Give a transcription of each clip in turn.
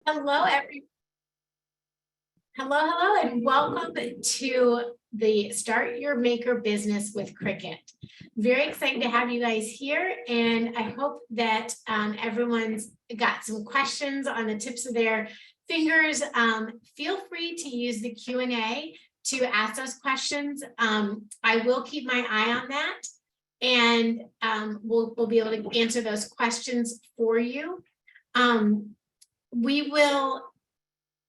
Hello, hello, and welcome to the Start Your Maker Business with Cricut. Very excited to have you guys here, and I hope that everyone's got some questions on the tips of their fingers. Feel free to use the Q&A to ask those questions. I will keep my eye on that, and we'll be able to answer those questions for you.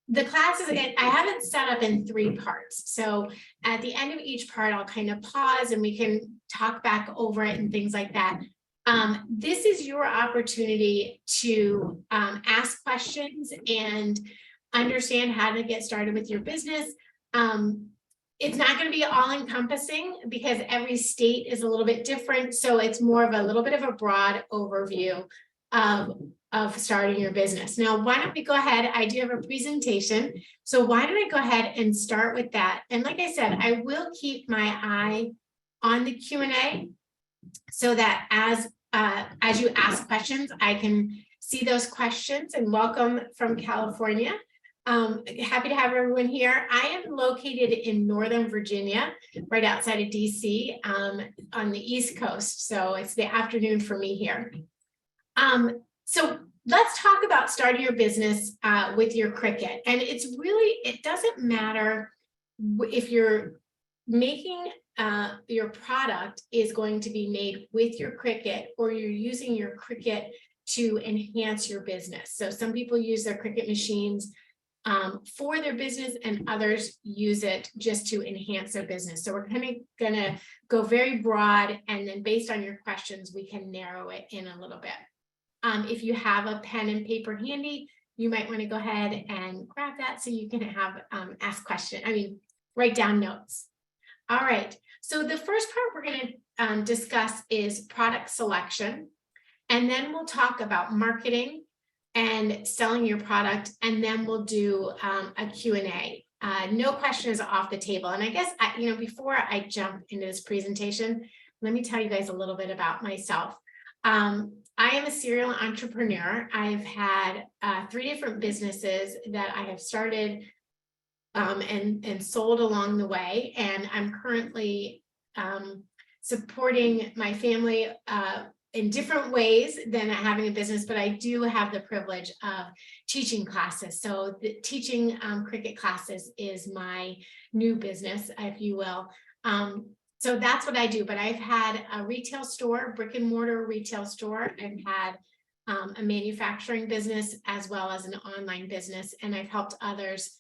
The classes, again, I have it set up in 3 parts. So at the end of each part, I'll kind of pause and we can talk back over it and things like that. This is your opportunity to ask questions and understand how to get started with your business. It's not going to be all encompassing because every state is a little bit different. So it's more of a little bit of a broad overview of starting your business. Now, why don't we go ahead? I do have a presentation. So why don't I go ahead and start with that? And like I said, I will keep my eye on the Q&A so that as you ask questions, I can see those questions. And welcome from California. Happy to have everyone here. I am located in Northern Virginia, right outside of DC, on the East Coast. So it's the afternoon for me here. So let's talk about starting your business with your Cricut. And it doesn't matter if you're making your product is going to be made with your Cricut or you're using your Cricut to enhance your business. So some people use their Cricut machines for their business and others use it just to enhance their business. So we're kind of gonna go very broad, and then based on your questions, we can narrow it in a little bit. If you have a pen and paper handy, you might want to go ahead and grab that so you can have write down notes. All right, so the first part we're going to discuss is product selection, and then we'll talk about marketing and selling your product, and then we'll do a Q&A. No question is off the table. And I guess, before I jump into this presentation, let me tell you guys a little bit about myself. I am a serial entrepreneur. I've had 3 different businesses that I have started and sold along the way. And I'm currently supporting my family in different ways than having a business, but I do have the privilege of teaching classes. So teaching Cricut classes is my new business, if you will. So that's what I do, but I've had a retail store, brick and mortar retail store. I've had a manufacturing business as well as an online business, and I've helped others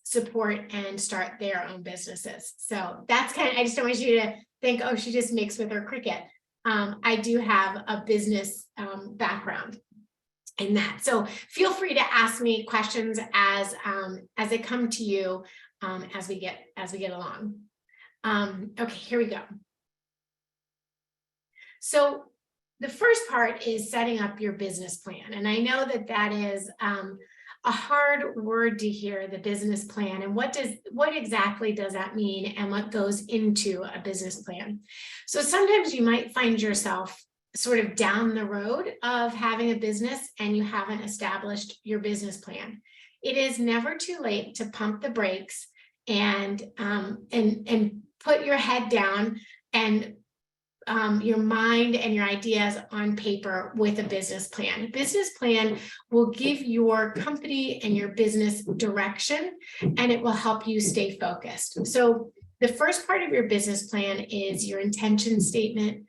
support and start their own businesses. So that's I just don't want you to think, oh, she just makes with her Cricut. I do have a business background in that. So feel free to ask me questions as they come to you as we get along. Okay, here we go. So the first part is setting up your business plan. And I know that is a hard word to hear, the business plan. And what exactly does that mean and what goes into a business plan? So sometimes you might find yourself sort of down the road of having a business and you haven't established your business plan. It is never too late to pump the brakes and put your head down and your mind and your ideas on paper with a business plan. A business plan will give your company and your business direction, and it will help you stay focused. So the first part of your business plan is your intention statement,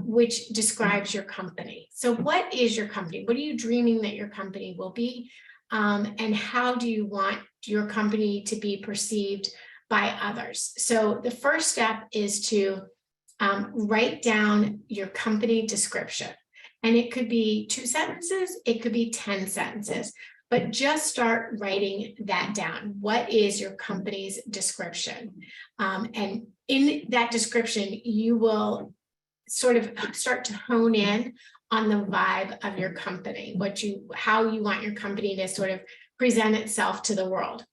which describes your company. So what is your company? What are you dreaming that your company will be? And how do you want your company to be perceived by others? So the first step is to write down your company description. And it could be 2 sentences, it could be 10 sentences, but just start writing that down. What is your company's description? And in that description, you will sort of start to hone in on the vibe of your company, how you want your company to sort of present itself to the world.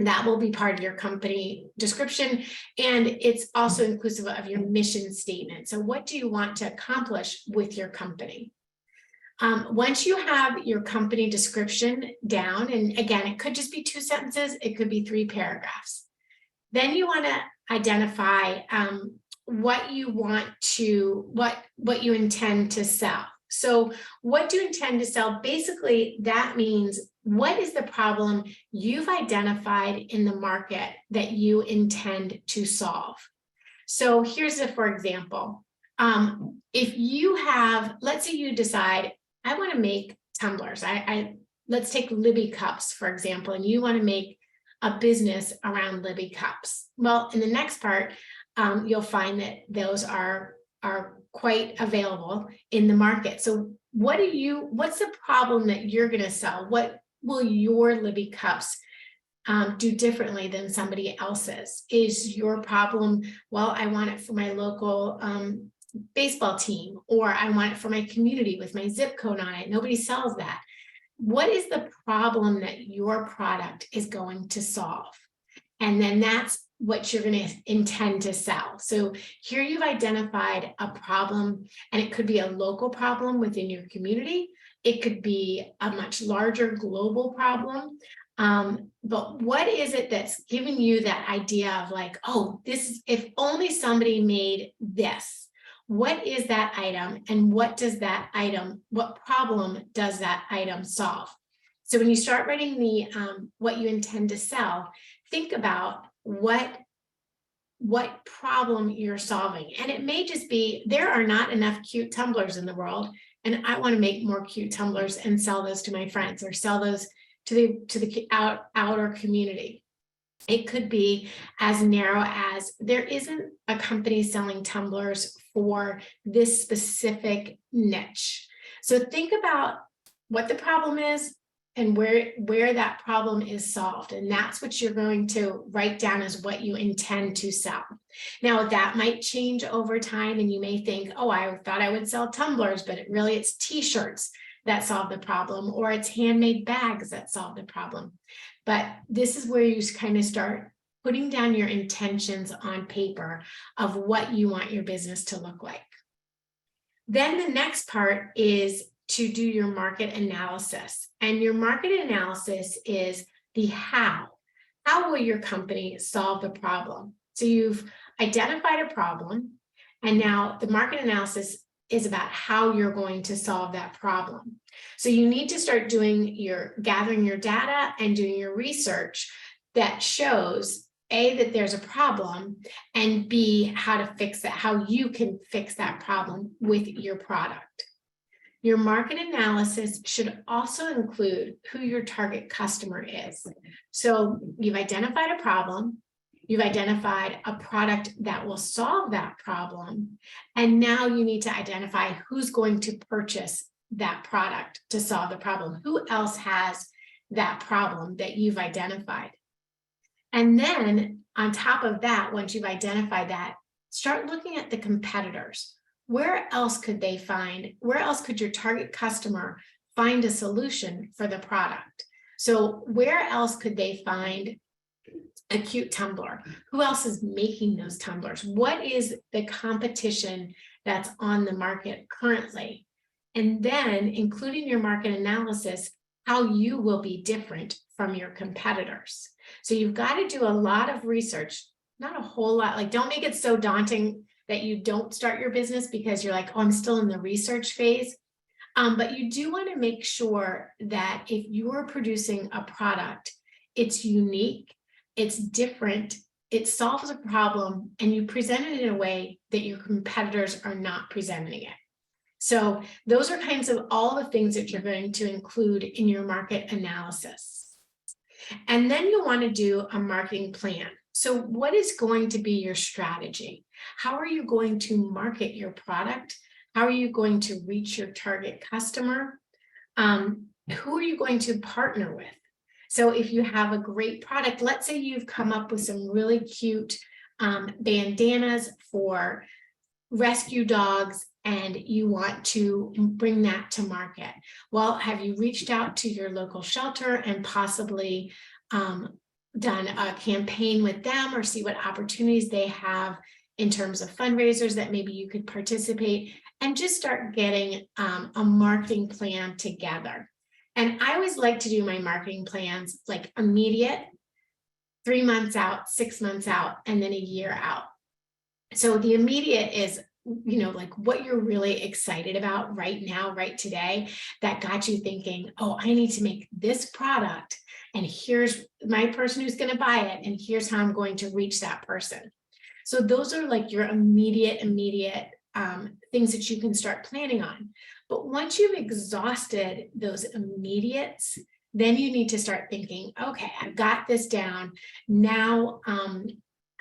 That will be part of your company description, and it's also inclusive of your mission statement. So what do you want to accomplish with your company? Once you have your company description down, and again, it could just be 2 sentences, it could be 3 paragraphs. Then you want to identify what you want to, what you intend to sell. So what do you intend to sell? Basically, that means what is the problem you've identified in the market that you intend to solve? So here's for example, if you have, let's say you decide, I want to make tumblers. Let's take Libby cups, for example, and you want to make a business around Libby cups. Well, in the next part, you'll find that those are quite available in the market. So what's the problem that you're going to sell? What will your Libby cups do differently than somebody else's? Is your problem, well, I want it for my local baseball team, or I want it for my community with my zip code on it. Nobody sells that. What is the problem that your product is going to solve? And then that's what you're going to intend to sell. So here you've identified a problem, and it could be a local problem within your community. It could be a much larger global problem. But what is it that's giving you that idea of like, oh, this, if only somebody made this? What is that item, and what does that item, what problem does that item solve? So when you start writing the what you intend to sell, think about what problem you're solving. And it may just be, there are not enough cute tumblers in the world, and I want to make more cute tumblers and sell those to my friends, or sell those to the outer community. It could be as narrow as, there isn't a company selling tumblers for this specific niche. So think about what the problem is and where that problem is solved. And that's what you're going to write down as what you intend to sell. Now, that might change over time, and you may think, oh, I thought I would sell tumblers, but it's t-shirts that solve the problem, or it's handmade bags that solve the problem. But this is where you kind of start putting down your intentions on paper of what you want your business to look like. Then the next part is to do your market analysis. And your market analysis is the how. How will your company solve the problem? So you've identified a problem, and now the market analysis is about how you're going to solve that problem. So you need to start gathering your data and doing your research that shows A, that there's a problem, and B, how to fix it, how you can fix that problem with your product. Your market analysis should also include who your target customer is. So you've identified a problem, you've identified a product that will solve that problem, and now you need to identify who's going to purchase that product to solve the problem. Who else has that problem that you've identified? And then on top of that, once you've identified that, start looking at the competitors. Where else could your target customer find a solution for the product? So where else could they find a cute tumbler? Who else is making those tumblers? What is the competition that's on the market currently? And then including your market analysis, how you will be different from your competitors. So you've got to do a lot of research, not a whole lot, like don't make it so daunting that you don't start your business because you're like, oh, I'm still in the research phase. But you do want to make sure that if you're producing a product, it's unique, it's different, it solves a problem, and you present it in a way that your competitors are not presenting it. So those are kinds of all the things that you're going to include in your market analysis. And then you'll want to do a marketing plan. So what is going to be your strategy? How are you going to market your product? How are you going to reach your target customer? Who are you going to partner with? So if you have a great product, let's say you've come up with some really cute bandanas for rescue dogs, and you want to bring that to market. Well, have you reached out to your local shelter and possibly done a campaign with them, or see what opportunities they have in terms of fundraisers that maybe you could participate and just start getting a marketing plan together. And I always like to do my marketing plans like immediate, 3 months out, 6 months out, and then a year out. So the immediate is, like what you're really excited about right now, right today, that got you thinking, oh, I need to make this product. And here's my person who's going to buy it. And here's how I'm going to reach that person. So those are like your immediate things that you can start planning on. But once you've exhausted those immediates, then you need to start thinking, okay, I've got this down. Now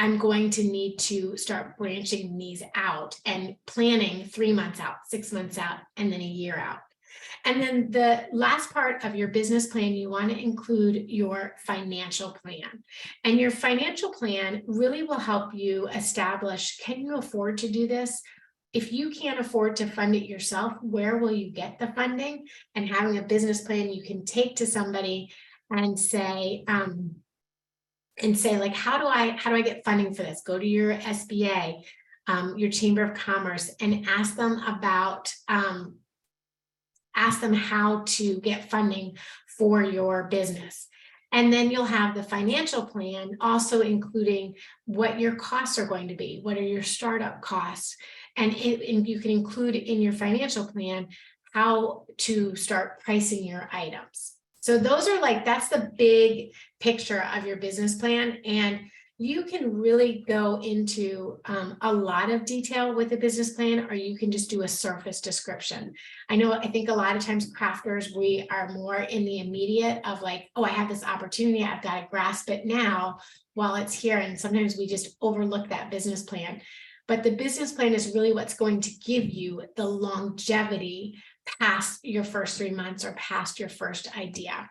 I'm going to need to start branching these out and planning 3 months out, 6 months out, and then a year out. And then the last part of your business plan, you want to include your financial plan. And your financial plan really will help you establish, can you afford to do this? If you can't afford to fund it yourself, where will you get the funding? And having a business plan you can take to somebody and say like, how do I get funding for this? Go to your SBA, your Chamber of Commerce, and ask them about ask them how to get funding for your business. And then you'll have the financial plan, also including what your costs are going to be. What are your startup costs? And you can include in your financial plan how to start pricing your items. So those are that's the big picture of your business plan. And you can really go into a lot of detail with a business plan, or you can just do a surface description. I think a lot of times crafters, we are more in the immediate of like, oh, I have this opportunity, I've got to grasp it now while it's here. And sometimes we just overlook that business plan. But the business plan is really what's going to give you the longevity past your first 3 months or past your first idea.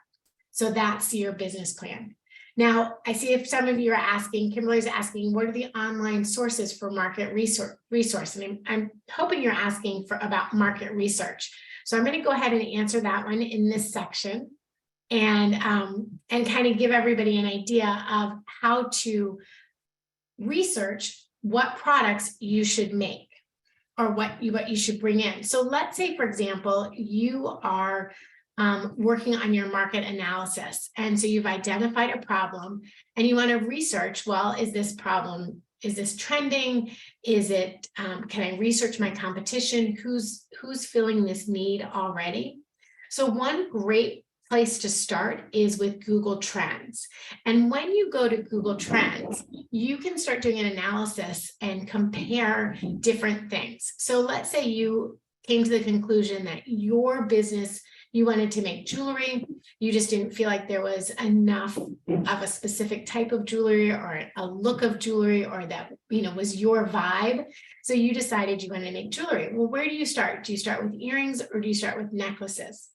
So that's your business plan. Now, I see if some of you are asking, Kimberly's asking, what are the online sources for market resource? And I'm hoping you're asking about market research. So I'm going to go ahead and answer that one in this section and kind of give everybody an idea of how to research what products you should make or what you should bring in. So let's say, for example, you are working on your market analysis. And so you've identified a problem and you want to research, well, is this trending? Is it, can I research my competition? Who's filling this need already? So one great place to start is with Google Trends. And when you go to Google Trends, you can start doing an analysis and compare different things. So let's say you came to the conclusion that your business, you wanted to make jewelry, you just didn't feel like there was enough of a specific type of jewelry or a look of jewelry or that, was your vibe. So you decided you wanted to make jewelry. Well, where do you start? Do you start with earrings or do you start with necklaces?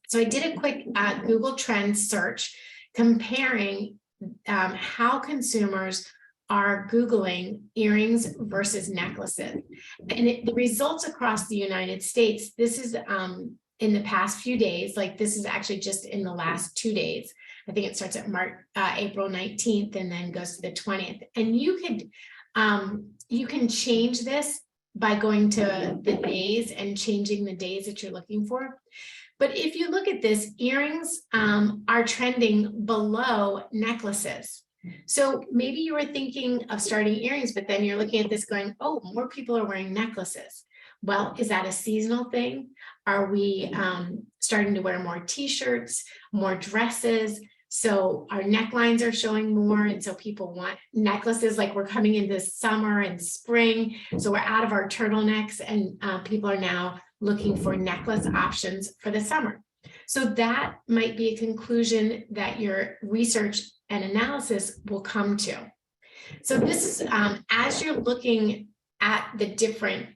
So I did a quick Google Trends search comparing how consumers are Googling earrings versus necklaces. And the results across the United States, this is in the past few days, like this is actually just in the last 2 days. I think it starts at April 19th and then goes to the 20th. And you can change this by going to the days and changing the days that you're looking for. But if you look at this, earrings are trending below necklaces. So maybe you were thinking of starting earrings, but then you're looking at this going, oh, more people are wearing necklaces. Well, is that a seasonal thing? Are we starting to wear more t-shirts, more dresses? So our necklines are showing more. And so people want necklaces, like we're coming into summer and spring. So we're out of our turtlenecks and people are now looking for necklace options for the summer. So that might be a conclusion that your research and analysis will come to. So this is as you're looking at the different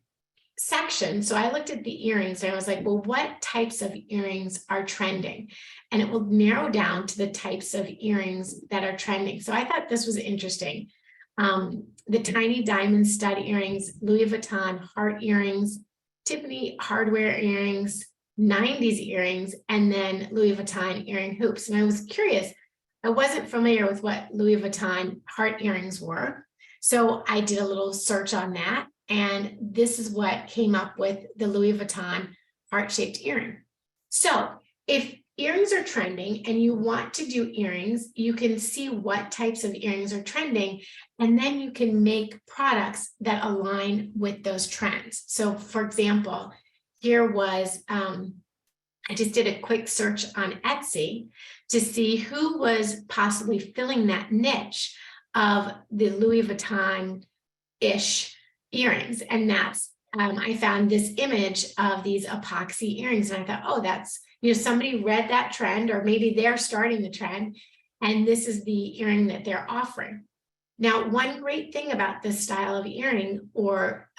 sections. So I looked at the earrings and I was like, well, what types of earrings are trending? And it will narrow down to the types of earrings that are trending. So I thought this was interesting. The tiny diamond stud earrings, Louis Vuitton heart earrings, Tiffany hardware earrings, 90s earrings, and then Louis Vuitton earring hoops. And I was curious, I wasn't familiar with what Louis Vuitton heart earrings were. So I did a little search on that And this is what came up with the Louis Vuitton heart-shaped earring. So if earrings are trending and you want to do earrings, you can see what types of earrings are trending, and then you can make products that align with those trends. So for example, here was, I just did a quick search on Etsy to see who was possibly filling that niche of the Louis Vuitton-ish earrings. And that's, I found this image of these epoxy earrings, and I thought, oh, that's, somebody read that trend, or maybe they're starting the trend, and this is the earring that they're offering. Now, one great thing about this style of earring, or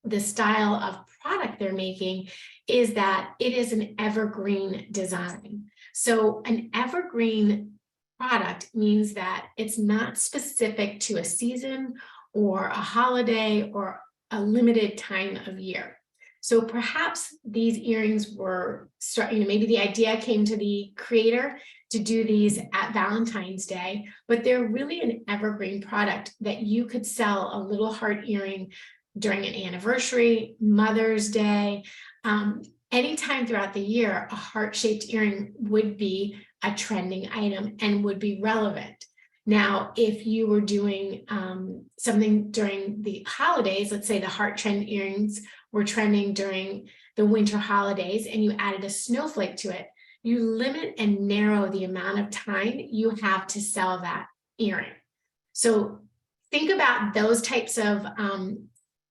the style of product they're making, is that it is an evergreen design. So an evergreen product means that it's not specific to a season or a holiday or a limited time of year. So perhaps these earrings were, maybe the idea came to the creator to do these at Valentine's Day, but they're really an evergreen product that you could sell a little heart earring during an anniversary, Mother's Day, anytime throughout the year. A heart-shaped earring would be a trending item and would be relevant. Now, if you were doing something during the holidays, let's say the heart trend earrings were trending during the winter holidays, and you added a snowflake to it, you limit and narrow the amount of time you have to sell that earring. So think about those types of,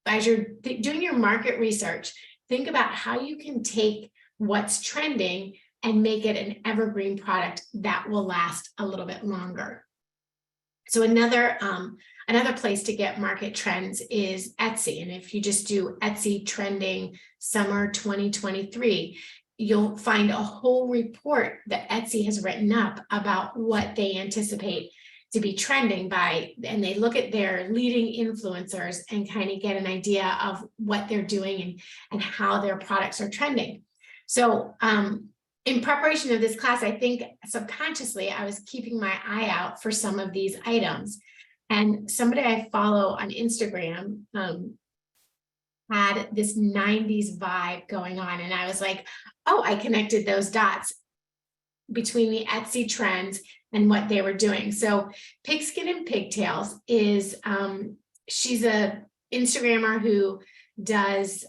as you're doing your market research, think about how you can take what's trending and make it an evergreen product that will last a little bit longer. So another place to get market trends is Etsy. And if you just do Etsy trending summer 2023, you'll find a whole report that Etsy has written up about what they anticipate to be trending by, and they look at their leading influencers and kind of get an idea of what they're doing and how their products are trending. So in preparation of this class, I think subconsciously I was keeping my eye out for some of these items. And somebody I follow on Instagram had this 90s vibe going on. And I was like, oh, I connected those dots between the Etsy trends and what they were doing. So Pigskin and Pigtails is, she's a Instagrammer who does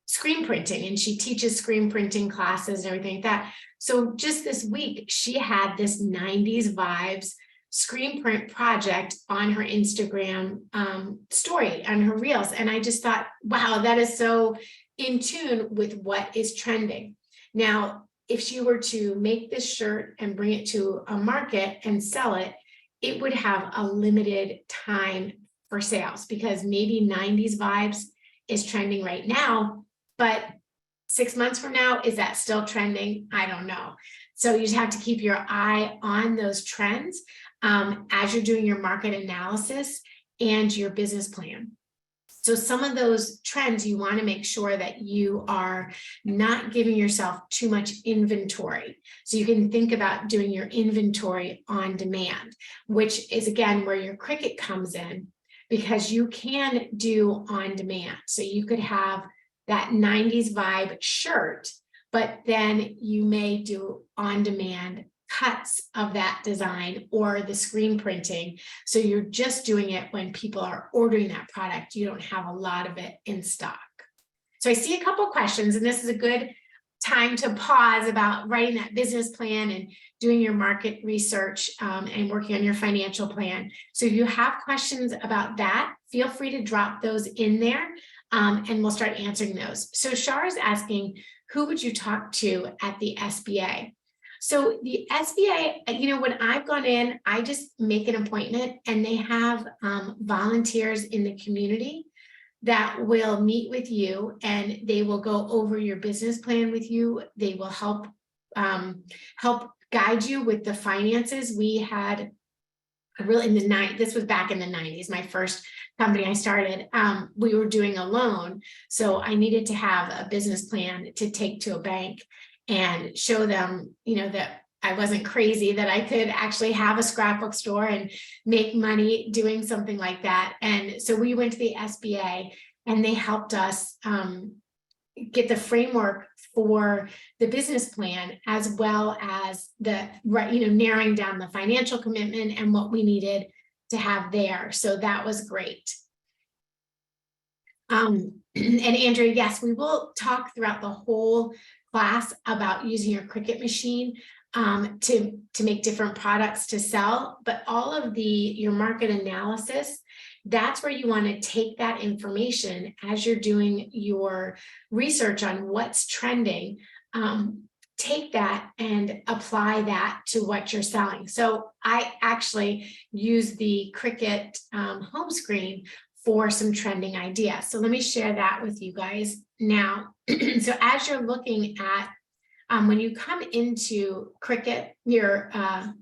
screen printing, and she teaches screen printing classes and everything like that. So just this week, she had this 90s vibes screen print project on her Instagram story, on her reels. And I just thought, wow, that is so in tune with what is trending. Now, if she were to make this shirt and bring it to a market and sell it, it would have a limited time for sales, because maybe 90s vibes is trending right now, but 6 months from now, is that still trending? I don't know. So you just have to keep your eye on those trends as you're doing your market analysis and your business plan. So some of those trends, you want to make sure that you are not giving yourself too much inventory. So you can think about doing your inventory on demand, which is again where your Cricut comes in, because you can do on demand. So you could have that 90s vibe shirt, but then you may do on demand cuts of that design or the screen printing. So you're just doing it when people are ordering that product. You don't have a lot of it in stock. So I see a couple questions, and this is a good time to pause about writing that business plan and doing your market research and working on your financial plan. So if you have questions about that, feel free to drop those in there and we'll start answering those. So Shar is asking, who would you talk to at the SBA? So the SBA, when I've gone in, I just make an appointment, and they have volunteers in the community that will meet with you, and they will go over your business plan with you. They will help guide you with the finances. We had this was back in the 90s, my first company I started, we were doing a loan. So I needed to have a business plan to take to a bank and show them, that I wasn't crazy that I could actually have a scrapbook store and make money doing something like that. And so we went to the SBA and they helped us get the framework for the business plan, as well as the, narrowing down the financial commitment and what we needed to have there. So that was great. And Andrea, yes, we will talk throughout the whole class about using your Cricut machine to make different products to sell, but all of your market analysis, that's where you want to take that information as you're doing your research on what's trending. Take that and apply that to what you're selling. So I actually use the Cricut home screen for some trending ideas. So let me share that with you guys now. So as you're looking at, when you come into Cricut, when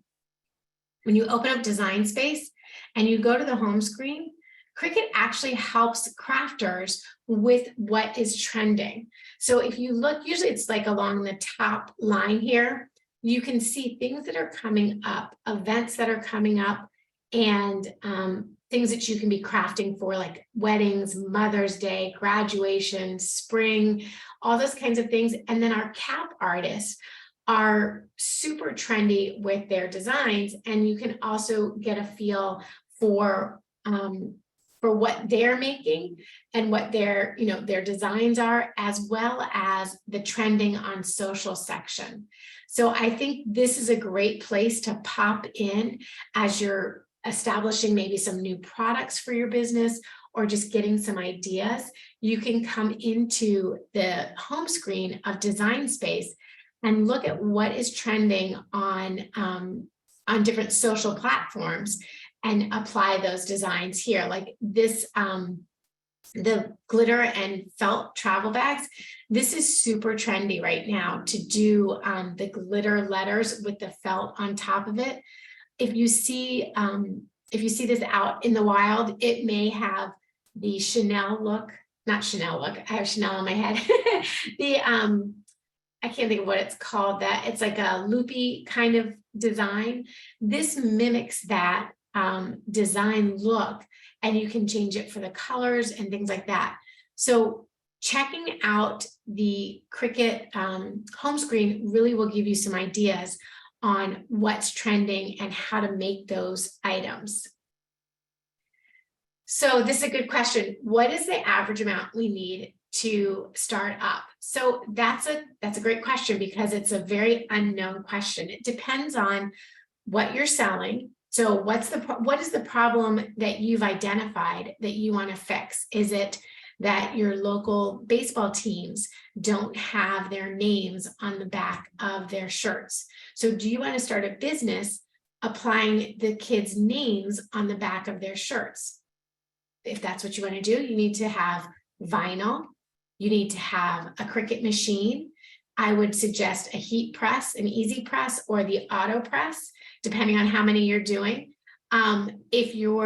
you open up Design Space and you go to the home screen, Cricut actually helps crafters with what is trending. So if you look, usually it's like along the top line here, you can see things that are coming up, events that are coming up, and things that you can be crafting for, like weddings, Mother's Day, graduation, spring, all those kinds of things. And then our cap artists are super trendy with their designs, and you can also get a feel for what they're making and what their designs are, as well as the trending on social section. So I think this is a great place to pop in as you're establishing maybe some new products for your business, or just getting some ideas. You can come into the home screen of Design Space and look at what is trending on different social platforms and apply those designs here. Like this, the glitter and felt travel bags. This is super trendy right now to do the glitter letters with the felt on top of it. If you see this out in the wild, it may have the Chanel look, not Chanel look. I have Chanel in my head. I can't think of what it's called. That it's like a loopy kind of design. This mimics that design look, and you can change it for the colors and things like that. So checking out the Cricut home screen really will give you some ideas on what's trending and how to make those items. So this is a good question. What is the average amount we need to start up? So that's a great question, because it's a very unknown question. It depends on what you're selling. So what is the problem that you've identified that you want to fix? Is it that your local baseball teams don't have their names on the back of their shirts? So do you want to start a business applying the kids' names on the back of their shirts? If that's what you want to do, you need to have vinyl. You need to have a Cricut machine. I would suggest a heat press, an easy press, or the auto press, depending on how many you're doing. If you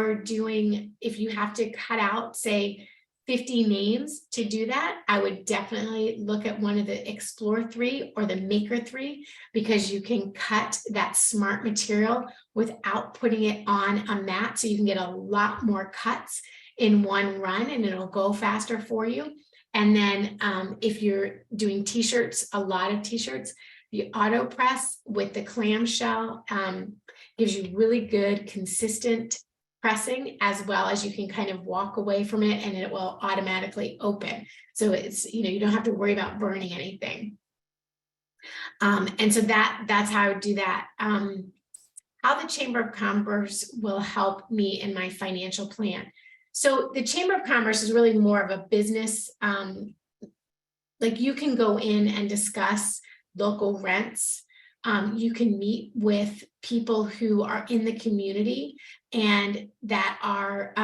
have to cut out, say, 50 names to do that, I would definitely look at one of the Explore 3 or the Maker 3, because you can cut that smart material without putting it on a mat. So you can get a lot more cuts in one run, and it'll go faster for you. And then if you're doing t-shirts, a lot of t-shirts, the auto press with the clamshell gives you really good, consistent pressing, as well as you can kind of walk away from it and it will automatically open. So it's, you don't have to worry about burning anything. And so that's how I would do that. How the Chamber of Commerce will help me in my financial plan. So the Chamber of Commerce is really more of a business, like you can go in and discuss local rents. You can meet with people who are in the community and that are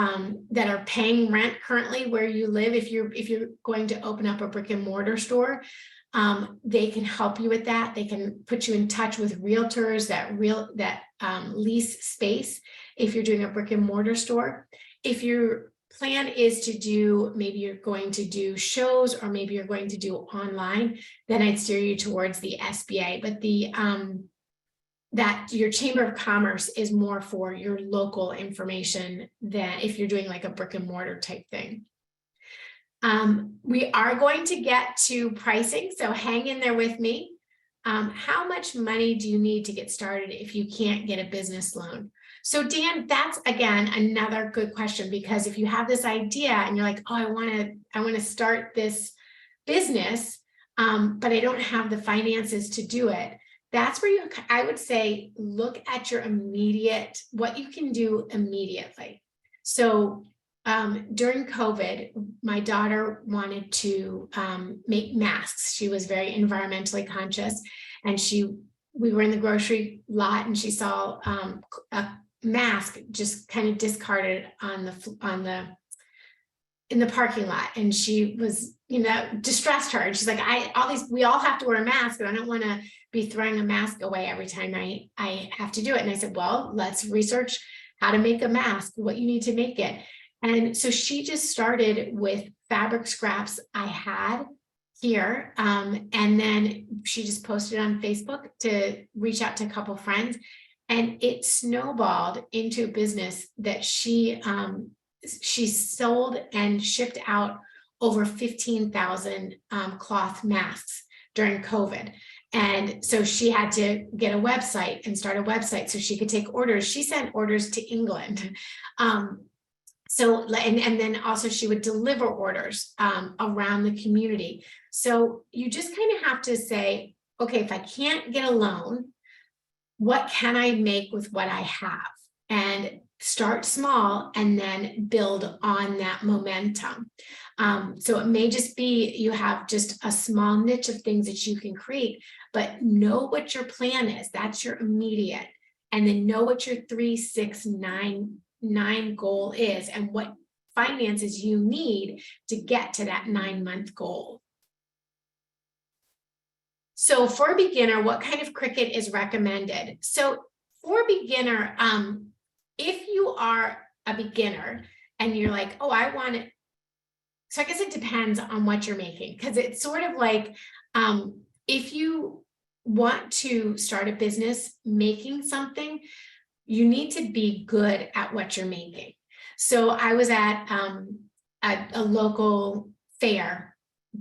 paying rent currently where you live. If you're going to open up a brick and mortar store, they can help you with that. They can put you in touch with realtors that lease space if you're doing a brick and mortar store. If your plan is to do, maybe you're going to do shows, or maybe you're going to do online, then I'd steer you towards the SBA. But that your Chamber of Commerce is more for your local information than if you're doing like a brick and mortar type thing. We are going to get to pricing, so hang in there with me. How much money do you need to get started if you can't get a business loan? So Dan, that's again another good question, because if you have this idea and you're like, oh, I want to start this business, but I don't have the finances to do it. That's where I would say, look at your immediate, what you can do immediately. So during COVID, my daughter wanted to make masks. She was very environmentally conscious, and we were in the grocery lot and she saw a mask just kind of discarded in the parking lot, and she was, distressed her. And she's like, we all have to wear a mask, and I don't want to be throwing a mask away every time I have to do it. And I said, well, let's research how to make a mask, what you need to make it. And so she just started with fabric scraps I had here. And then she just posted on Facebook to reach out to a couple friends, and it snowballed into a business that she sold and shipped out over 15,000 cloth masks during COVID. And so she had to get a website and start a website so she could take orders. She sent orders to England. And then also she would deliver orders around the community. So you just kind of have to say, okay, if I can't get a loan, what can I make with what I have? And start small and then build on that momentum. So it may just be you have just a small niche of things that you can create, but know what your plan is. That's your immediate. And then know what your 3, 6, 9 goal is and what finances you need to get to that 9-month goal. So for a beginner, what kind of Cricut is recommended? So for a beginner, if you are a beginner and you're like, oh, I want it. So I guess it depends on what you're making, because it's sort of like, if you want to start a business making something, you need to be good at what you're making. So I was at a local fair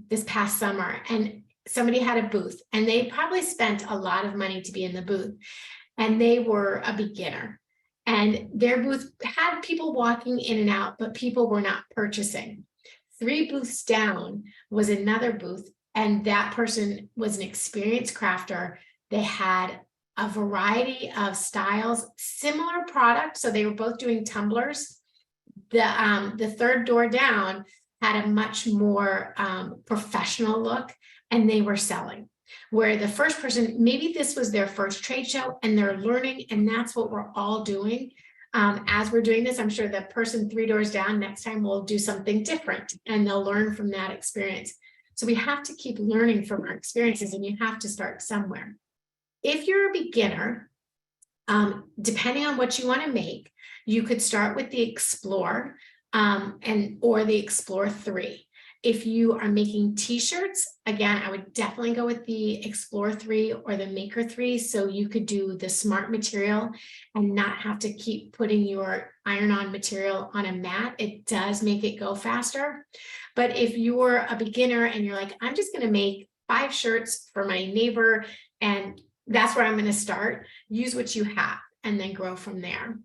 this past summer, and somebody had a booth, and they probably spent a lot of money to be in the booth, and they were a beginner. And their booth had people walking in and out, but people were not purchasing. 3 booths down was another booth, and that person was an experienced crafter. They had a variety of styles, similar product. So they were both doing tumblers. The third door down had a much more professional look, and they were selling. Where the first person, maybe this was their first trade show and they're learning, and that's what we're all doing. As we're doing this, I'm sure the person 3 doors down next time will do something different, and they'll learn from that experience. So we have to keep learning from our experiences, and you have to start somewhere. If you're a beginner, depending on what you want to make, you could start with the Explore or the Explore 3. If you are making t-shirts, again, I would definitely go with the Explore 3 or the Maker 3, so you could do the smart material and not have to keep putting your iron-on material on a mat. It does make it go faster. But if you're a beginner and you're like, I'm just going to make 5 shirts for my neighbor, and that's where I'm going to start, use what you have and then grow from there.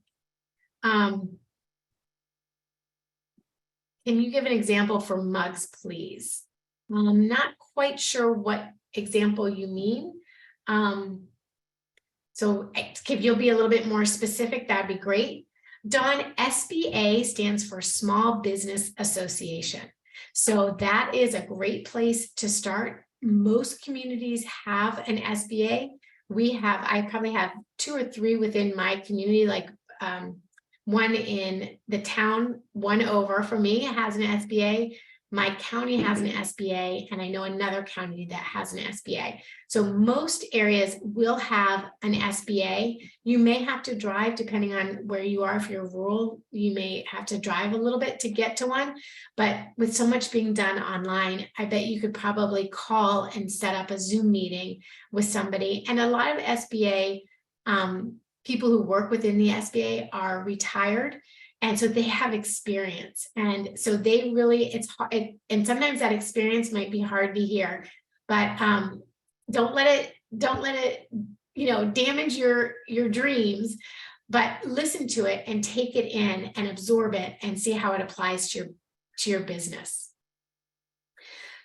Can you give an example for mugs, please? I'm not quite sure what example you mean. So if you'll be a little bit more specific, that'd be great. Dawn, SBA stands for Small Business Association. So that is a great place to start. Most communities have an SBA. I probably have 2 or 3 within my community, like one in the town, one over from me has an SBA. My county has an SBA, and I know another county that has an SBA. So most areas will have an SBA. You may have to drive, depending on where you are. If you're rural, you may have to drive a little bit to get to one. But with so much being done online, I bet you could probably call and set up a Zoom meeting with somebody. And a lot of SBA people who work within the SBA are retired. And so they have experience. And so they really, it's hard. And sometimes that experience might be hard to hear, but don't let it, damage your dreams, but listen to it and take it in and absorb it and see how it applies to your business.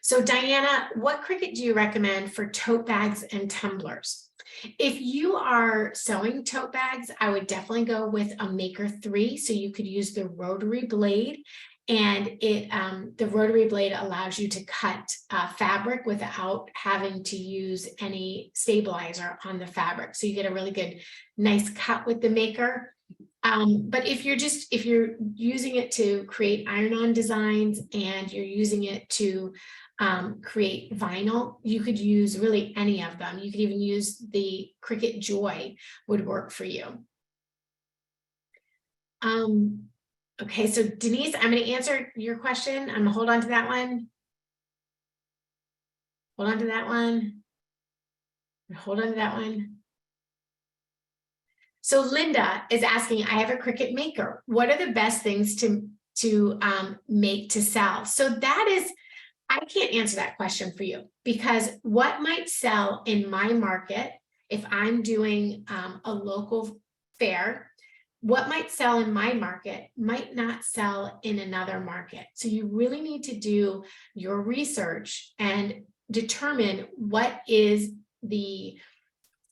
So Diana, what Cricut do you recommend for tote bags and tumblers? If you are sewing tote bags, I would definitely go with a Maker 3. So you could use the rotary blade, and the rotary blade allows you to cut fabric without having to use any stabilizer on the fabric. So you get a really good, nice cut with the Maker. But if you're using it to create iron-on designs and you're using it to create vinyl, you could use really any of them. You could even use the Cricut Joy would work for you. Okay, so Denise, I'm going to answer your question. I'm going to hold on to that one. Hold on to that one. Hold on to that one. So Linda is asking, I have a Cricut Maker. What are the best things to make to sell? So that is, I can't answer that question for you, because what might sell in my market, if I'm doing a local fair, what might sell in my market might not sell in another market. So you really need to do your research and determine what is the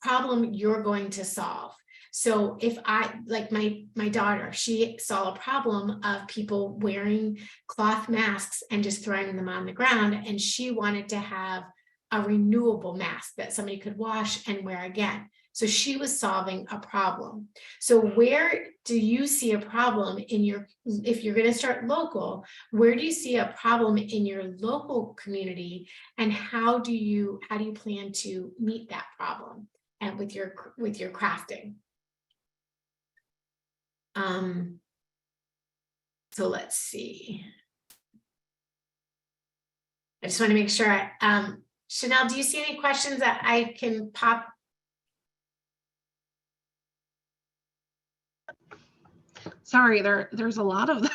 problem you're going to solve. So if like my daughter, she saw a problem of people wearing cloth masks and just throwing them on the ground, and she wanted to have a renewable mask that somebody could wash and wear again. So she was solving a problem. So where do you see a problem in if you're going to start local, where do you see a problem in your local community, and how do you plan to meet that problem and with your crafting? So let's see. I just want to make sure. Chanel, do you see any questions that I can pop? Sorry, there's a lot of them.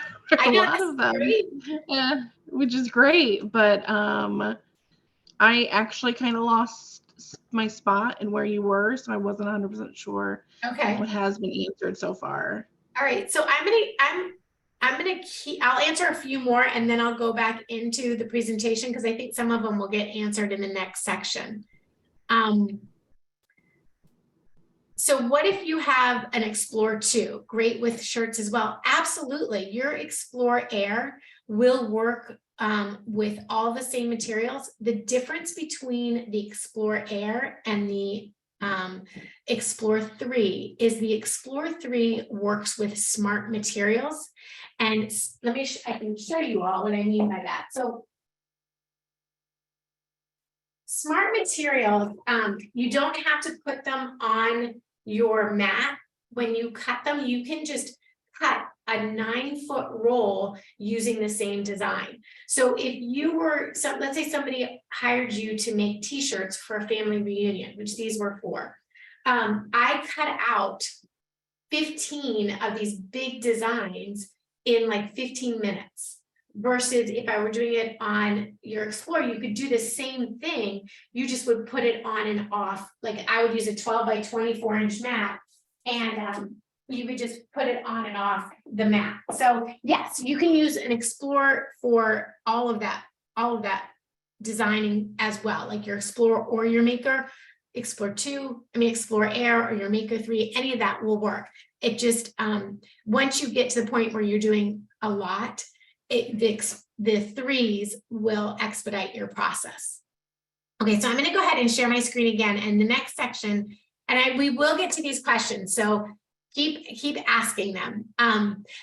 Yeah, which is great. But I actually kind of lost my spot and where you were, so I wasn't 100% sure. Okay. What has been answered so far. All right, so I'll answer a few more, and then I'll go back into the presentation, because I think some of them will get answered in the next section. So what if you have an Explore 2? Great with shirts as well. Absolutely, your Explore Air will work with all the same materials. The difference between the Explore Air and the Explore 3 is the Explore 3 works with smart materials. And I can show you all what I mean by that. So smart materials, you don't have to put them on your mat. When you cut them, you can just cut a 9-foot roll using the same design. So if you were, let's say somebody hired you to make t-shirts for a family reunion, which these were for, I cut out 15 of these big designs in like 15 minutes. Versus if I were doing it on your Explore, you could do the same thing. You just would put it on and off. Like I would use a 12 by 24 inch mat, and you would just put it on and off the mat. So yes, you can use an Explore for all of that designing as well, like your Explore or your Maker. Explore Air or your Maker 3, any of that will work. It just, once you get to the point where you're doing a lot, the threes will expedite your process. Okay, so I'm going to go ahead and share my screen again, and the next section, and we will get to these questions, so keep asking them.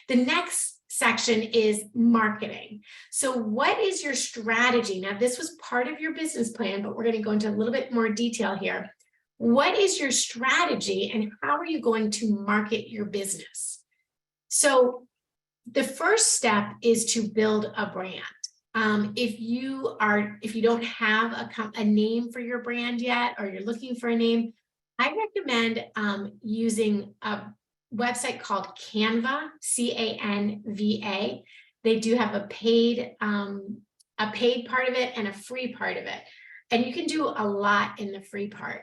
The next section is marketing. So what is your strategy? Now, this was part of your business plan, but we're going to go into a little bit more detail here. What is your strategy, and how are you going to market your business? So the first step is to build a brand. If you don't have a name for your brand yet, or you're looking for a name, I recommend using a website called Canva, Canva. They do have a paid part of it and a free part of it. And you can do a lot in the free part.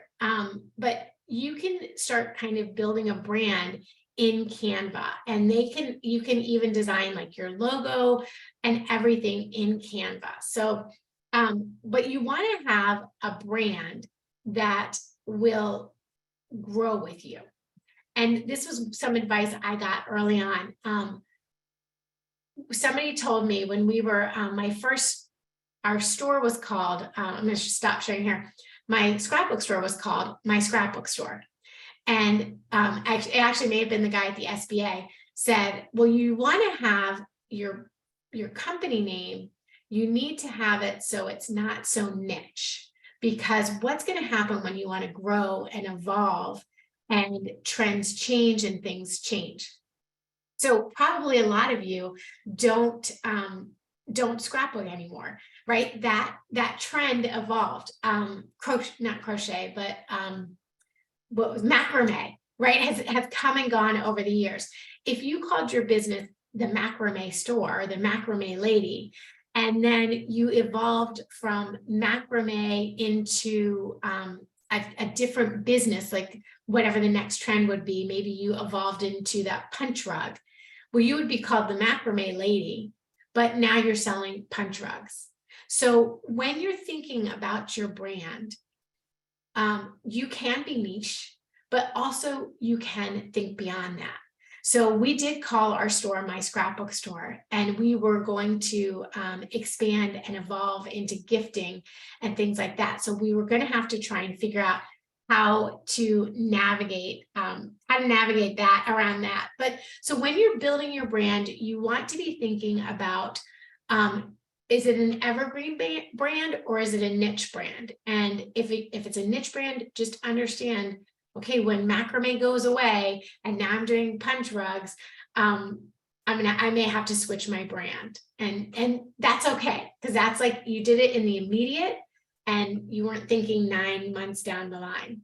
But you can start kind of building a brand in Canva, and you can even design like your logo and everything in Canva. So, but you want to have a brand that will grow with you. And this was some advice I got early on. Somebody told me when we were, our store was called, I'm going to stop sharing here. My scrapbook store was called My Scrapbook Store. And it actually may have been the guy at the SBA said, well, you want to have your company name, you need to have it so it's not so niche, because what's going to happen when you want to grow and evolve and trends change and things change. So probably a lot of you don't scrapbook anymore, right? That trend evolved. Not crochet, but what was macrame, right? Has come and gone over the years. If you called your business the macrame store, the macrame lady, and then you evolved from macrame into a different business, like whatever the next trend would be, maybe you evolved into that punch rug. Well, you would be called the macrame lady, but now you're selling punch rugs. So when you're thinking about your brand, you can be niche, but also you can think beyond that. So we did call our store My Scrapbook Store, and we were going to expand and evolve into gifting and things like that. So we were going to have to try and figure out how to navigate that around that. But so when you're building your brand, you want to be thinking about, is it an evergreen brand or is it a niche brand? And if it's a niche brand, just understand, okay, when macrame goes away and now I'm doing punch rugs, I may have to switch my brand, and that's okay, because that's like you did it in the immediate and you weren't thinking 9 months down the line.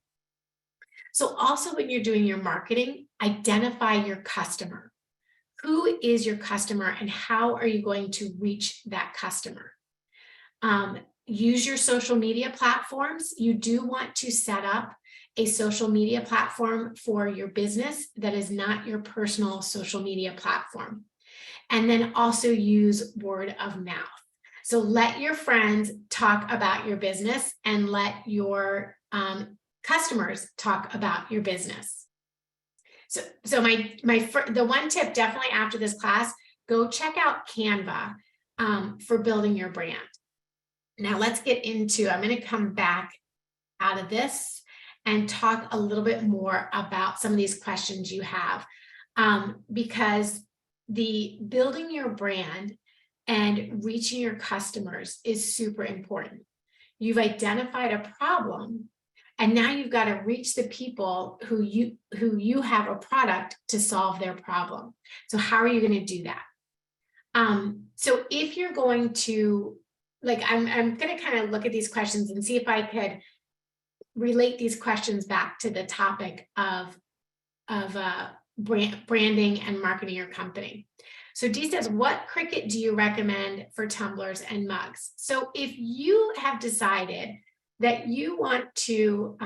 So also when you're doing your marketing, identify your customer. Who is your customer and how are you going to reach that customer? Use your social media platforms. You do want to set up a social media platform for your business that is not your personal social media platform. And then also use word of mouth. So let your friends talk about your business and let your customers talk about your business. So the one tip definitely after this class, go check out Canva for building your brand. Now let's get into, I'm going to come back out of this and talk a little bit more about some of these questions you have, because the building your brand and reaching your customers is super important. You've identified a problem, and now you've got to reach the people who you have a product to solve their problem. So how are you going to do that? So if you're going to, like, I'm going to kind of look at these questions and see if I could relate these questions back to the topic of branding and marketing your company. So Dee says, what Cricut do you recommend for tumblers and mugs? So if you have decided that you want to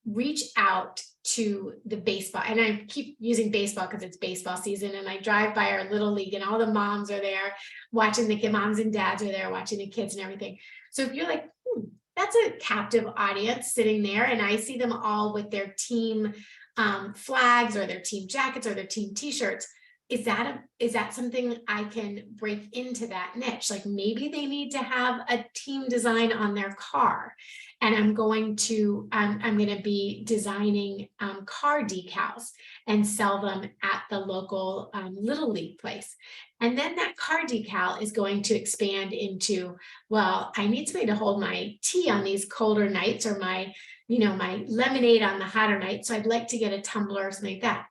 reach out to the baseball, and I keep using baseball because it's baseball season, and I drive by our little league and all the moms are there watching the kids, moms and dads are there watching the kids and everything. So if you're like, that's a captive audience sitting there, and I see them all with their team flags or their team jackets or their team t-shirts, is that something I can break into that niche? Like maybe they need to have a team design on their car, and I'm going to be designing car decals and sell them at the local Little League place. And then that car decal is going to expand into, well, I need somebody to hold my tea on these colder nights, or my lemonade on the hotter night. So I'd like to get a tumbler or something like that.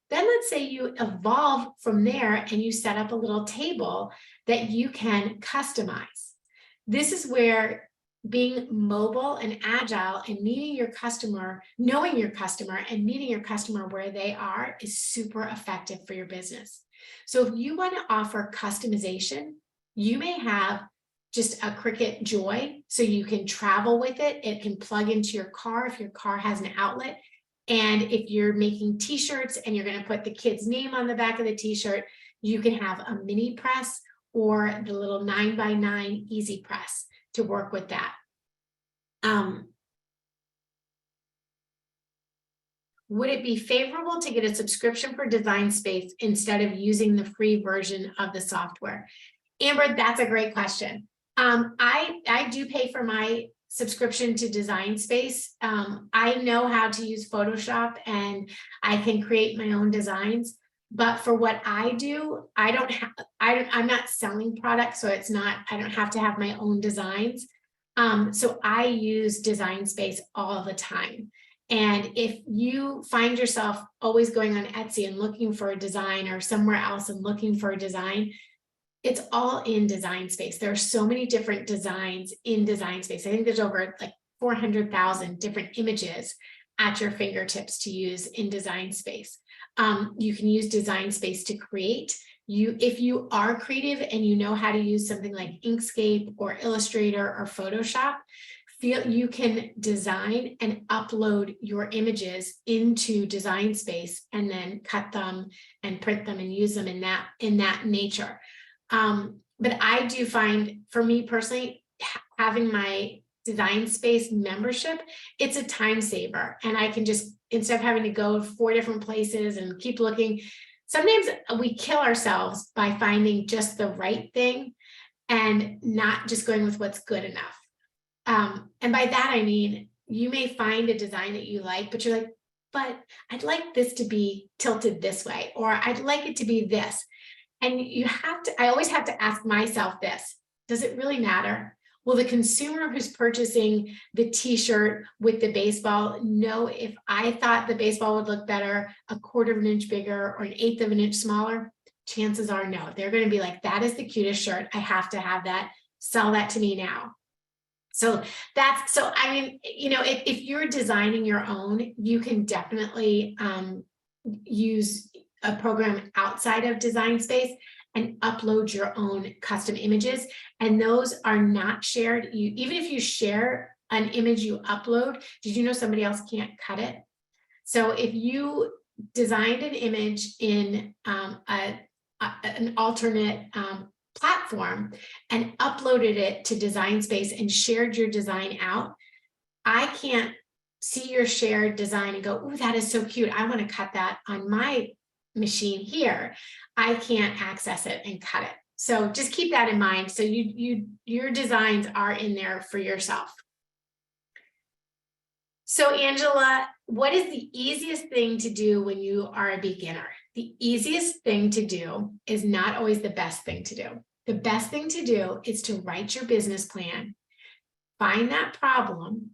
Then let's say you evolve from there and you set up a little table that you can customize. This is where being mobile and agile and meeting your customer, knowing your customer and meeting your customer where they are is super effective for your business. So if you want to offer customization, you may have just a Cricut Joy so you can travel with it. It can plug into your car if your car has an outlet. And if you're making t-shirts and you're going to put the kid's name on the back of the t-shirt, you can have a mini press or the little 9x9 easy press to work with that. Would it be favorable to get a subscription for Design Space instead of using the free version of the software? Amber, that's a great question. I do pay for my subscription to Design Space. I know how to use Photoshop and I can create my own designs. But for what I do, I'm not selling products, so it's not, I don't have to have my own designs. So I use Design Space all the time. And if you find yourself always going on Etsy and looking for a design or somewhere else and looking for a design, it's all in Design Space. There are so many different designs in Design Space. I think there's over like 400,000 different images at your fingertips to use in Design Space. You can use Design Space to create. If you are creative and you know how to use something like Inkscape or Illustrator or Photoshop, you can design and upload your images into Design Space and then cut them and print them and use them in that nature. But I do find, for me personally, having my Design Space membership, it's a time saver. And I can just, instead of having to go 4 different places and keep looking, sometimes we kill ourselves by finding just the right thing and not just going with what's good enough. And by that, I mean, you may find a design that you like, but you're like, but I'd like this to be tilted this way, or I'd like it to be this. And you have to, I always have to ask myself this, does it really matter? Will the consumer who's purchasing the t-shirt with the baseball know if I thought the baseball would look better 1/4 of an inch bigger or 1/8 of an inch smaller? Chances are no. They're going to be like, that is the cutest shirt. I have to have that. Sell that to me now. So I mean, you know, if you're designing your own, you can definitely use a program outside of Design Space and upload your own custom images. And those are not shared. Even if you share an image you upload, did you know somebody else can't cut it? So if you designed an image in an alternate platform and uploaded it to Design Space and shared your design out, I can't see your shared design and go, oh, that is so cute. I want to cut that on my machine here. I can't access it and cut it. So just keep that in mind. So your designs are in there for yourself. So Angela, what is the easiest thing to do when you are a beginner? The easiest thing to do is not always the best thing to do. The best thing to do is to write your business plan, find that problem,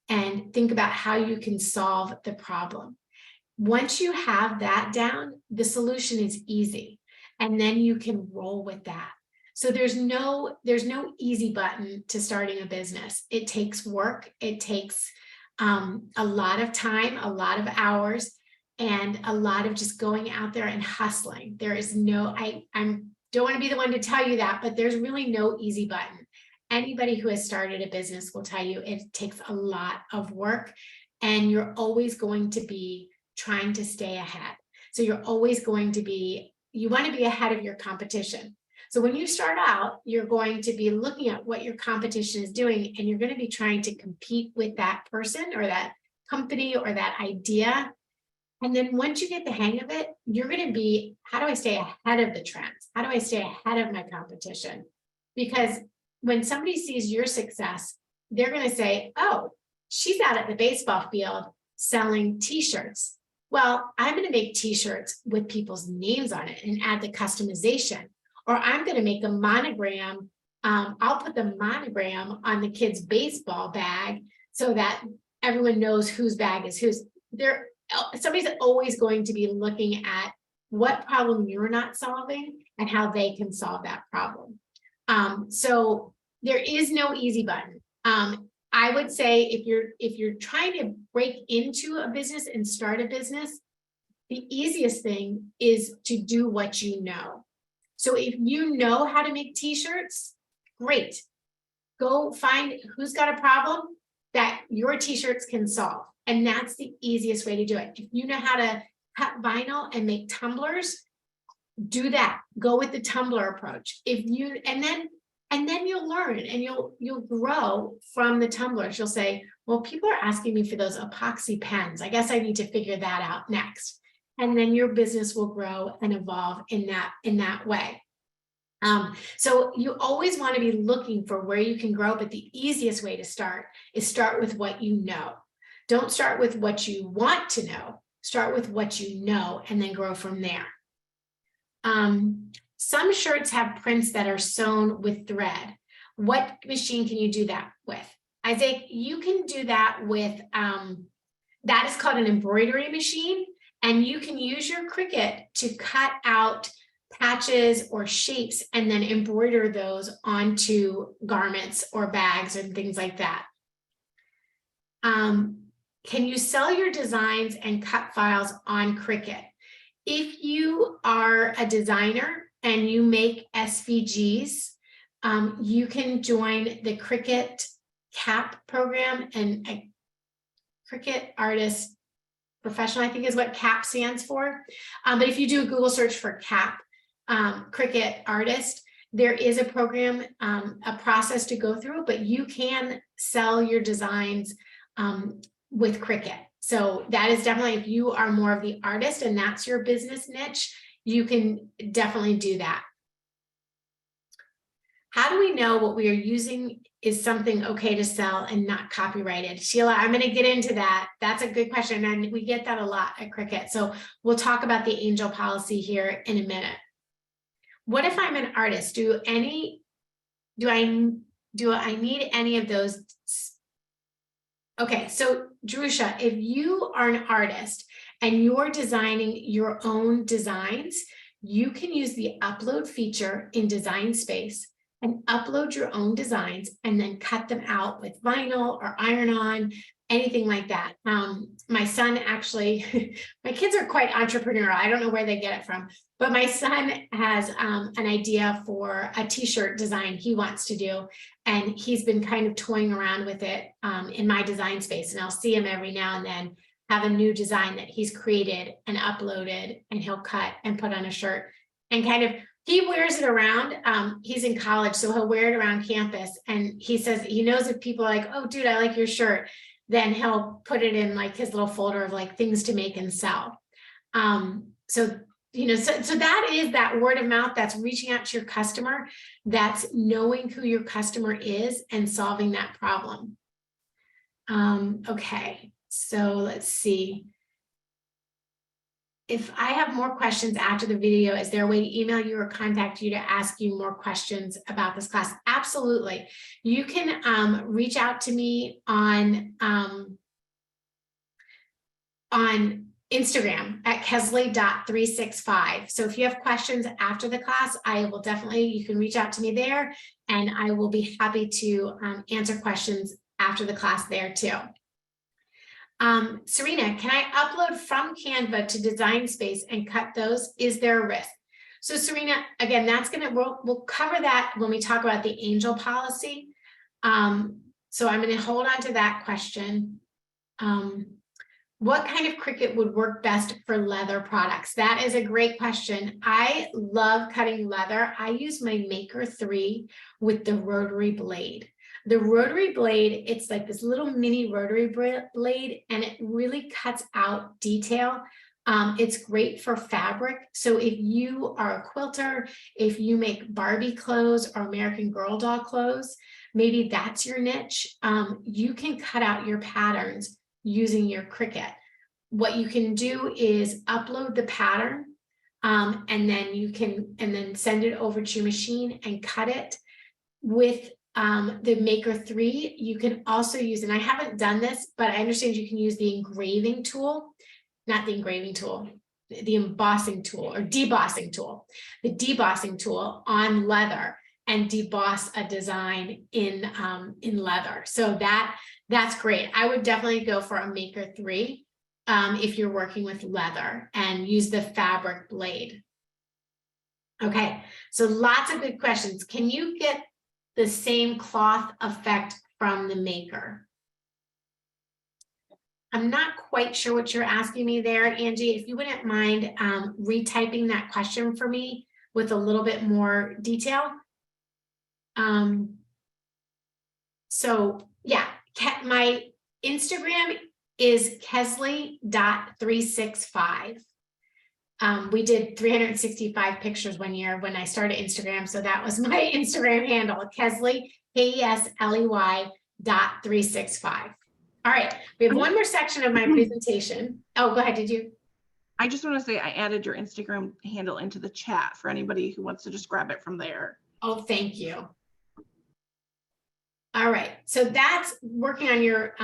and think about how you can solve the problem. Once you have that down, the solution is easy, and then you can roll with that. So there's no easy button to starting a business. It takes work. It takes a lot of time, a lot of hours, and a lot of just going out there and hustling. There is no, I don't want to be the one to tell you that, but there's really no easy button. Anybody who has started a business will tell you it takes a lot of work, and you're always going to be trying to stay ahead. So you're always going to be, you want to be ahead of your competition. So when you start out, you're going to be looking at what your competition is doing, and you're going to be trying to compete with that person or that company or that idea. And then once you get the hang of it, you're going to be, how do I stay ahead of the trends? How do I stay ahead of my competition? Because when somebody sees your success, they're going to say, oh, she's out at the baseball field selling t-shirts. Well, I'm going to make t-shirts with people's names on it and add the customization. Or I'm going to make a monogram. I'll put the monogram on the kid's baseball bag so that everyone knows whose bag is whose. Somebody's always going to be looking at what problem you're not solving and how they can solve that problem. So there is no easy button. I would say if you're trying to break into a business and start a business, the easiest thing is to do what you know. So if you know how to make t-shirts, great. Go find who's got a problem that your t-shirts can solve. And that's the easiest way to do it. If you know how to cut vinyl and make tumblers, do that. Go with the tumbler approach. If you, and then you'll learn and you'll grow from the tumblers. You'll say, well, people are asking me for those epoxy pens. I guess I need to figure that out next. And then your business will grow and evolve in that way. So you always want to be looking for where you can grow, but the easiest way to start is start with what you know. Don't start with what you want to know. Start with what you know and then grow from there. Some shirts have prints that are sewn with thread. What machine can you do that with? Isaac, you can do that with, that is called an embroidery machine, and you can use your Cricut to cut out patches or shapes and then embroider those onto garments or bags and things like that. Can you sell your designs and cut files on Cricut? If you are a designer and you make SVGs, you can join the Cricut CAP program, and a Cricut Artist Professional, I think is what CAP stands for. But if you do a Google search for CAP, Cricut Artist, there is a program, a process to go through, but you can sell your designs with Cricut. So that is definitely, if you are more of the artist and that's your business niche, you can definitely do that. How do we know what we are using is something okay to sell and not copyrighted? Sheila, I'm going to get into that. That's a good question. And we get that a lot at Cricut. So we'll talk about the angel policy here in a minute. What if I'm an artist? Do I need any of those? Okay, so Jerusha, if you are an artist and you're designing your own designs, you can use the upload feature in Design Space and upload your own designs and then cut them out with vinyl or iron-on, anything like that. My son actually, my kids are quite entrepreneurial. I don't know where they get it from, but my son has an idea for a t-shirt design he wants to do. And he's been kind of toying around with it in my Design Space. And I'll see him every now and then have a new design that he's created and uploaded, and he'll cut and put on a shirt and kind of, he wears it around. He's in college, so he'll wear it around campus. And he says he knows if people are like, oh, dude, I like your shirt, then he'll put it in like his little folder of like things to make and sell. So that is that word of mouth, that's reaching out to your customer, that's knowing who your customer is and solving that problem. Okay, so let's see. If I have more questions after the video, is there a way to email you or contact you to ask you more questions about this class? Absolutely. You can reach out to me on Instagram at kesley.365. So if you have questions after the class, you can reach out to me there, and I will be happy to answer questions after the class there too. Serena, can I upload from Canva to Design Space and cut those? Is there a risk? So Serena, again, we'll cover that when we talk about the angel policy. So I'm going to hold on to that question. What kind of Cricut would work best for leather products? That is a great question. I love cutting leather. I use my Maker 3 with the rotary blade. The rotary blade, it's like this little mini rotary blade, and it really cuts out detail. It's great for fabric. So if you are a quilter, if you make Barbie clothes or American Girl doll clothes, maybe that's your niche. You can cut out your patterns using your Cricut. What you can do is upload the pattern, and then send it over to your machine and cut it with the Maker 3. You can also use, and I haven't done this, but I understand you can use the engraving tool, not the engraving tool, the embossing tool or debossing tool, the debossing tool on leather. and deboss a design in leather. So that's great. I would definitely go for a Maker 3 if you're working with leather, and use the fabric blade. Okay, so lots of good questions. Can you get the same cloth effect from the Maker? I'm not quite sure what you're asking me there, Angie. If you wouldn't mind retyping that question for me with a little bit more detail. So yeah, my Instagram is kesley.365. We did 365 pictures one year when I started Instagram. So that was my Instagram handle, Kesley, KESLEY.365. All right, we have one more section of my presentation. Oh, go ahead, did you? I just want to say I added your Instagram handle into the chat for anybody who wants to just grab it from there. Oh, thank you. All right, so that's working on your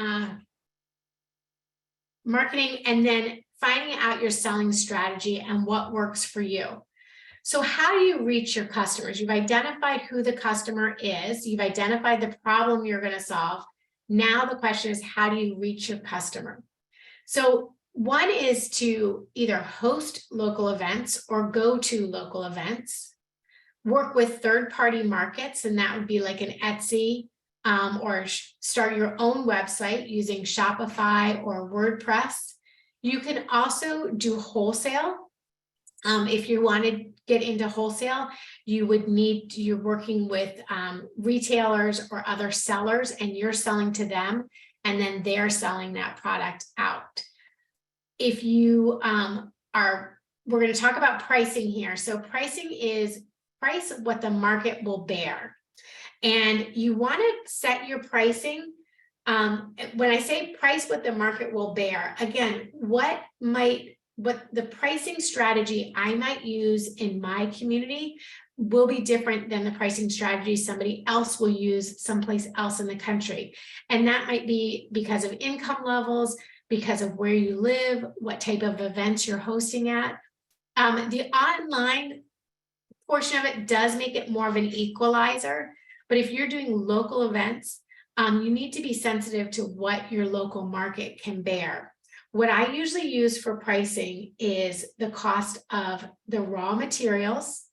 marketing and then finding out your selling strategy and what works for you. So how do you reach your customers? You've identified who the customer is. You've identified the problem you're going to solve. Now the question is, how do you reach your customer? So one is to either host local events or go to local events, work with third-party markets, and that would be like an Etsy, or start your own website using Shopify or WordPress. You can also do wholesale. If you want to get into wholesale, you're working with retailers or other sellers, and you're selling to them, and then they're selling that product out. If you we're going to talk about pricing here. So pricing is price what the market will bear. And you want to set your pricing. When I say price what the market will bear, again, what the pricing strategy I might use in my community will be different than the pricing strategy somebody else will use someplace else in the country. And that might be because of income levels, because of where you live, what type of events you're hosting at. The online portion of it does make it more of an equalizer. But if you're doing local events, you need to be sensitive to what your local market can bear. What I usually use for pricing is the cost of the raw materials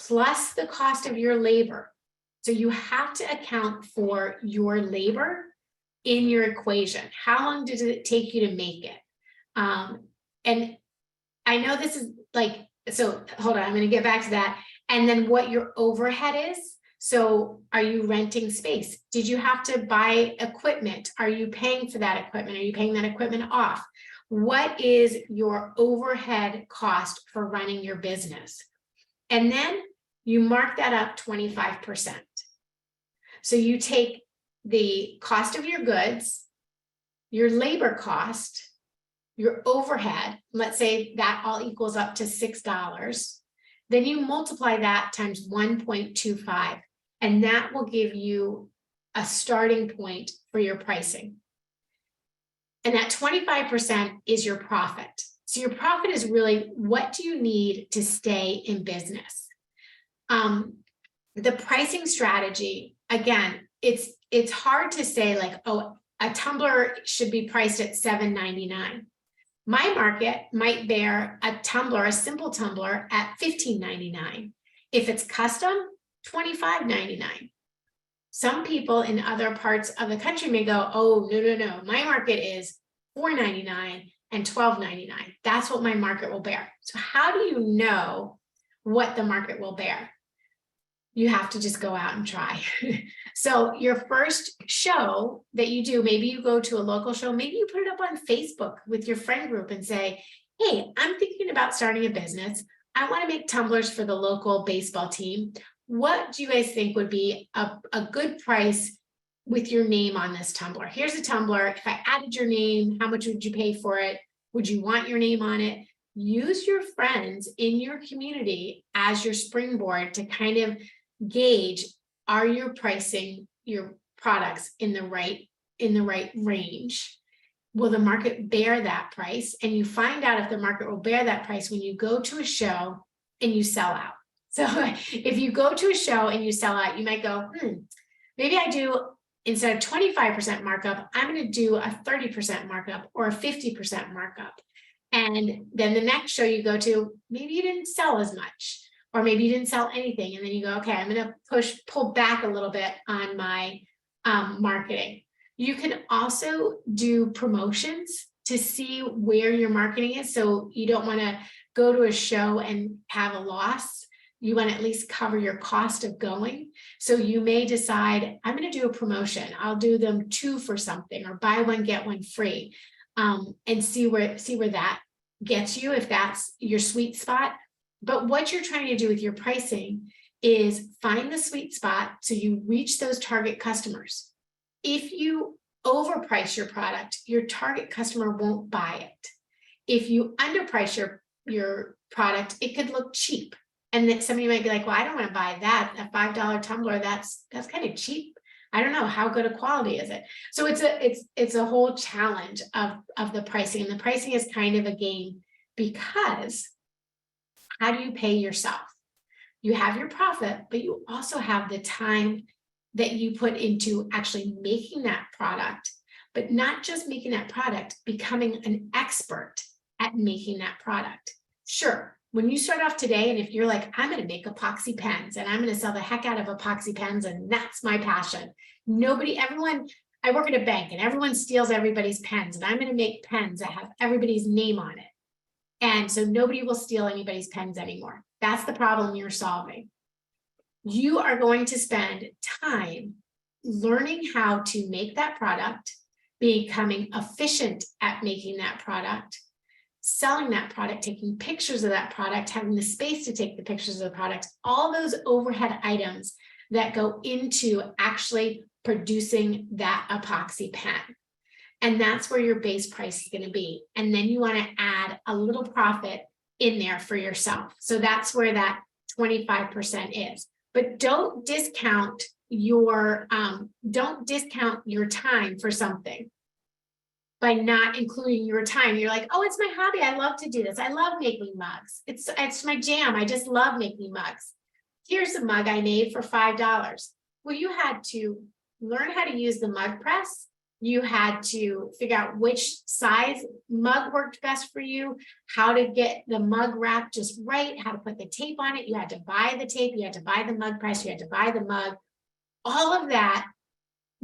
plus the cost of your labor. So you have to account for your labor in your equation. How long does it take you to make it? And I know this is like, so hold on, I'm going to get back to that. And then what your overhead is. So are you renting space? Did you have to buy equipment? Are you paying for that equipment? Are you paying that equipment off? What is your overhead cost for running your business? And then you mark that up 25%. So you take the cost of your goods, your labor cost, your overhead, let's say that all equals up to $6. Then you multiply that times 1.25. And that will give you a starting point for your pricing. And that 25% is your profit. So your profit is really, what do you need to stay in business? The pricing strategy, again, it's hard to say like, oh, a tumbler should be priced at $7.99. My market might bear a tumbler, a simple tumbler, at $15.99. If it's custom, $25.99. Some people in other parts of the country may go, oh, no. My market is $4.99 and $12.99. That's what my market will bear. So how do you know what the market will bear? You have to just go out and try. So your first show that you do, maybe you go to a local show, maybe you put it up on Facebook with your friend group and say, hey, I'm thinking about starting a business. I want to make tumblers for the local baseball team. What do you guys think would be a good price with your name on this tumbler? Here's a tumbler. If I added your name, how much would you pay for it? Would you want your name on it? Use your friends in your community as your springboard to kind of gauge, are you pricing your products in the right range? Will the market bear that price? And you find out if the market will bear that price when you go to a show and you sell out. So if you go to a show and you sell out, you might go, maybe I do, instead of 25% markup, I'm going to do a 30% markup or a 50% markup. And then the next show you go to, maybe you didn't sell as much, or maybe you didn't sell anything. And then you go, okay, I'm going to pull back a little bit on my marketing. You can also do promotions to see where your marketing is. So you don't want to go to a show and have a loss. You want to at least cover your cost of going. So you may decide, I'm going to do a promotion. I'll do them 2 for something, or buy one, get one free, and see where that gets you, if that's your sweet spot. But what you're trying to do with your pricing is find the sweet spot so you reach those target customers. If you overprice your product, your target customer won't buy it. If you underprice your product, it could look cheap. And then somebody might be like, well, I don't want to buy that. A $5 tumbler, that's kind of cheap. I don't know, how good a quality is it? So it's a whole challenge of the pricing. And the pricing is kind of a game, because how do you pay yourself? You have your profit, but you also have the time that you put into actually making that product, but not just making that product, becoming an expert at making that product. Sure, when you start off today, and if you're like, I'm going to make epoxy pens and I'm going to sell the heck out of epoxy pens, and that's my passion. I work at a bank and everyone steals everybody's pens, and I'm going to make pens that have everybody's name on it. And so nobody will steal anybody's pens anymore. That's the problem you're solving. You are going to spend time learning how to make that product, becoming efficient at making that product, selling that product, taking pictures of that product, having the space to take the pictures of the product, all those overhead items that go into actually producing that epoxy pen. And that's where your base price is going to be. And then you want to add a little profit in there for yourself. So that's where that 25% is. But don't discount your time for something by not including your time. You're like, oh, it's my hobby. I love to do this. I love making mugs. It's my jam. I just love making mugs. Here's a mug I made for $5. Well, you had to learn how to use the mug press. You had to figure out which size mug worked best for you, how to get the mug wrap just right, how to put the tape on it. You had to buy the tape, you had to buy the mug press, you had to buy the mug. All of that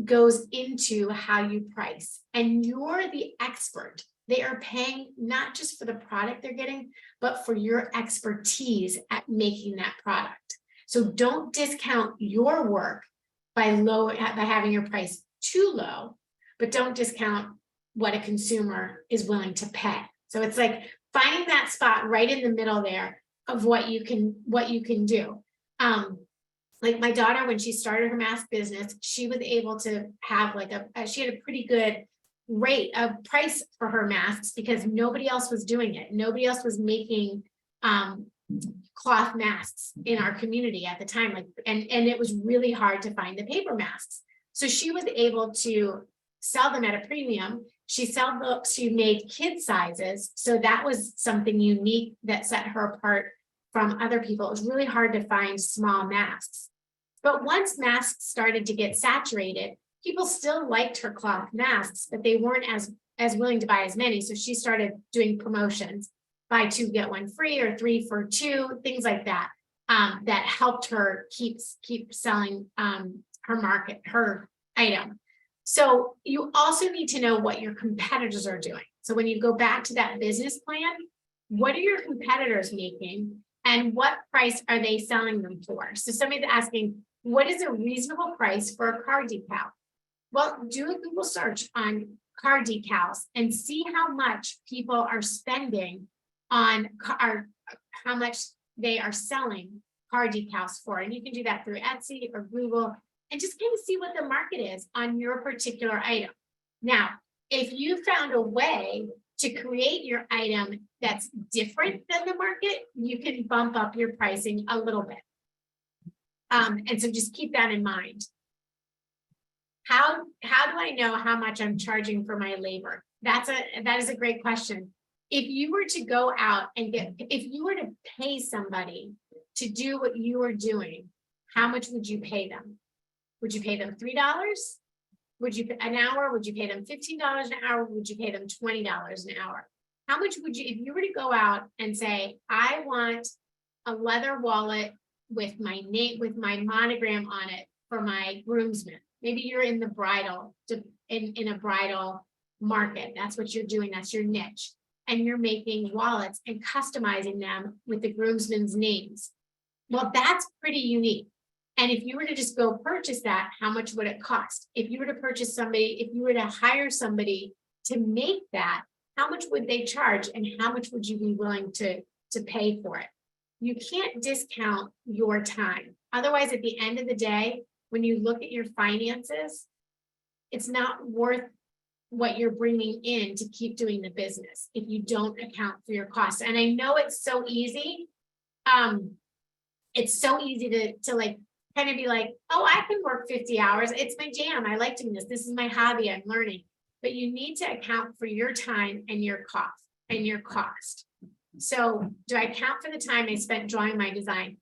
goes into how you price. And you're the expert. They are paying not just for the product they're getting, but for your expertise at making that product. So don't discount your work by having your price too low, but don't discount what a consumer is willing to pay. So it's like finding that spot right in the middle there of what you can do. Like my daughter, when she started her mask business, she was able to have she had a pretty good rate of price for her masks because nobody else was doing it. Nobody else was making cloth masks in our community at the time. And it was really hard to find the paper masks. So she was able to sell them at a premium. She made kid sizes. So that was something unique that set her apart from other people. It was really hard to find small masks. But once masks started to get saturated, people still liked her cloth masks, but they weren't as willing to buy as many. So she started doing promotions, buy 2, get 1 free, or 3 for 2, things like that, that helped her keep selling her item. So you also need to know what your competitors are doing. So when you go back to that business plan, what are your competitors making and what price are they selling them for? So somebody's asking, what is a reasonable price for a car decal? Well, do a Google search on car decals and see how much people are spending on how much they are selling car decals for. And you can do that through Etsy or Google, and just kind of see what the market is on your particular item. Now, if you found a way to create your item that's different than the market, you can bump up your pricing a little bit. And so just keep that in mind. How do I know how much I'm charging for my labor? That is a great question. If you were to go out and if you were to pay somebody to do what you are doing, how much would you pay them? Would you pay them $3? Would you an hour? Would you pay them $15 an hour? Would you pay them $20 an hour? How much would you, if you were to go out and say, I want a leather wallet with my name, with my monogram on it for my groomsmen. Maybe you're in the bridal, in a bridal market. That's what you're doing. That's your niche. And you're making wallets and customizing them with the groomsmen's names. Well, that's pretty unique. And if you were to just go purchase that, how much would it cost? If you were to purchase somebody, if you were to hire somebody to make that, how much would they charge and how much would you be willing to pay for it? You can't discount your time. Otherwise, at the end of the day, when you look at your finances, it's not worth what you're bringing in to keep doing the business if you don't account for your costs. And I know it's so easy. It's so easy to like kind of be like, oh, I can work 50 hours. It's my jam. I like doing this. This is my hobby. I'm learning. But you need to account for your time and your cost. So do I account for the time I spent drawing my design?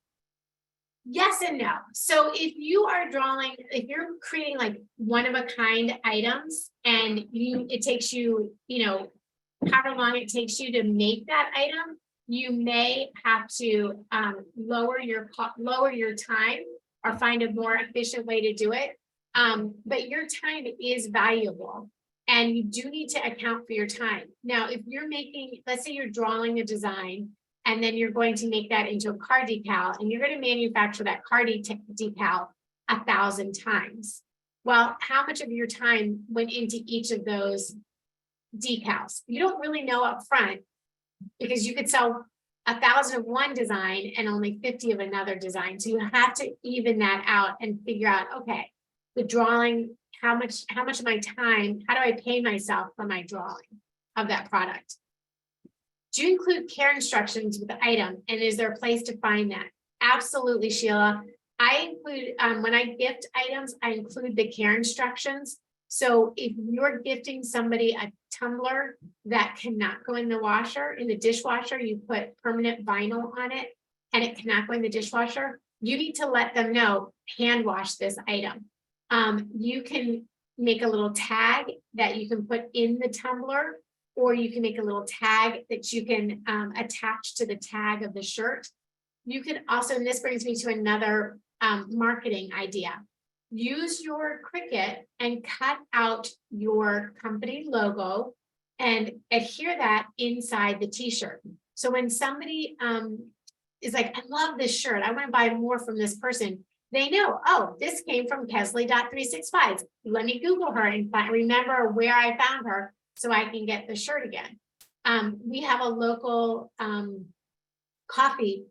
Yes and no. So if you are drawing, if you're creating like one of a kind items and it takes you, however long it takes you to make that item, you may have to lower your time or find a more efficient way to do it. But your time is valuable. And you do need to account for your time. Now, if you're making, let's say you're drawing a design and then you're going to make that into a car decal and you're going to manufacture that car decal 1,000 times. Well, how much of your time went into each of those decals? You don't really know up front because you could sell 1,000 of one design and only 50 of another design. So you have to even that out and figure out, okay, the drawing, how much of my time, how do I pay myself for my drawing of that product? Do you include care instructions with the item? And is there a place to find that? Absolutely, Sheila. I include, when I gift items, I include the care instructions. So if you're gifting somebody a tumbler that cannot go in the washer, in the dishwasher, you put permanent vinyl on it and it cannot go in the dishwasher, you need to let them know, hand wash this item. You can make a little tag that you can put in the tumbler, or you can make a little tag that you can attach to the tag of the shirt. You can also, and this brings me to another marketing idea. Use your Cricut and cut out your company logo and adhere that inside the t-shirt. So when somebody is like, I love this shirt, I want to buy more from this person, they know, oh, this came from Kesley.365. Let me Google her and remember where I found her so I can get the shirt again. We have a local coffee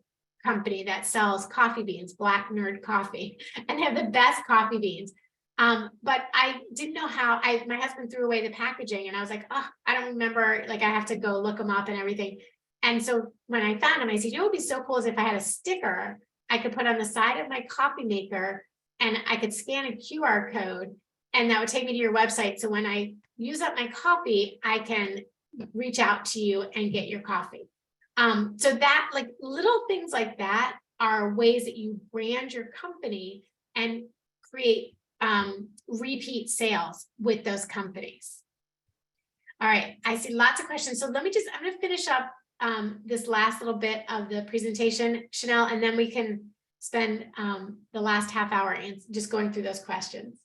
company that sells coffee beans, Black Nerd Coffee, and they have the best coffee beans. But I didn't know how, my husband threw away the packaging and I was like, oh, I don't remember, like I have to go look them up and everything. And so when I found them, I said, you know, what would be so cool is if I had a sticker I could put on the side of my coffee maker and I could scan a QR code and that would take me to your website. So when I use up my coffee, I can reach out to you and get your coffee. So that, like, little things like that are ways that you brand your company and create repeat sales with those companies. All right, I see lots of questions. So I'm going to finish up this last little bit of the presentation, Chanel, and then we can spend the last half hour just going through those questions.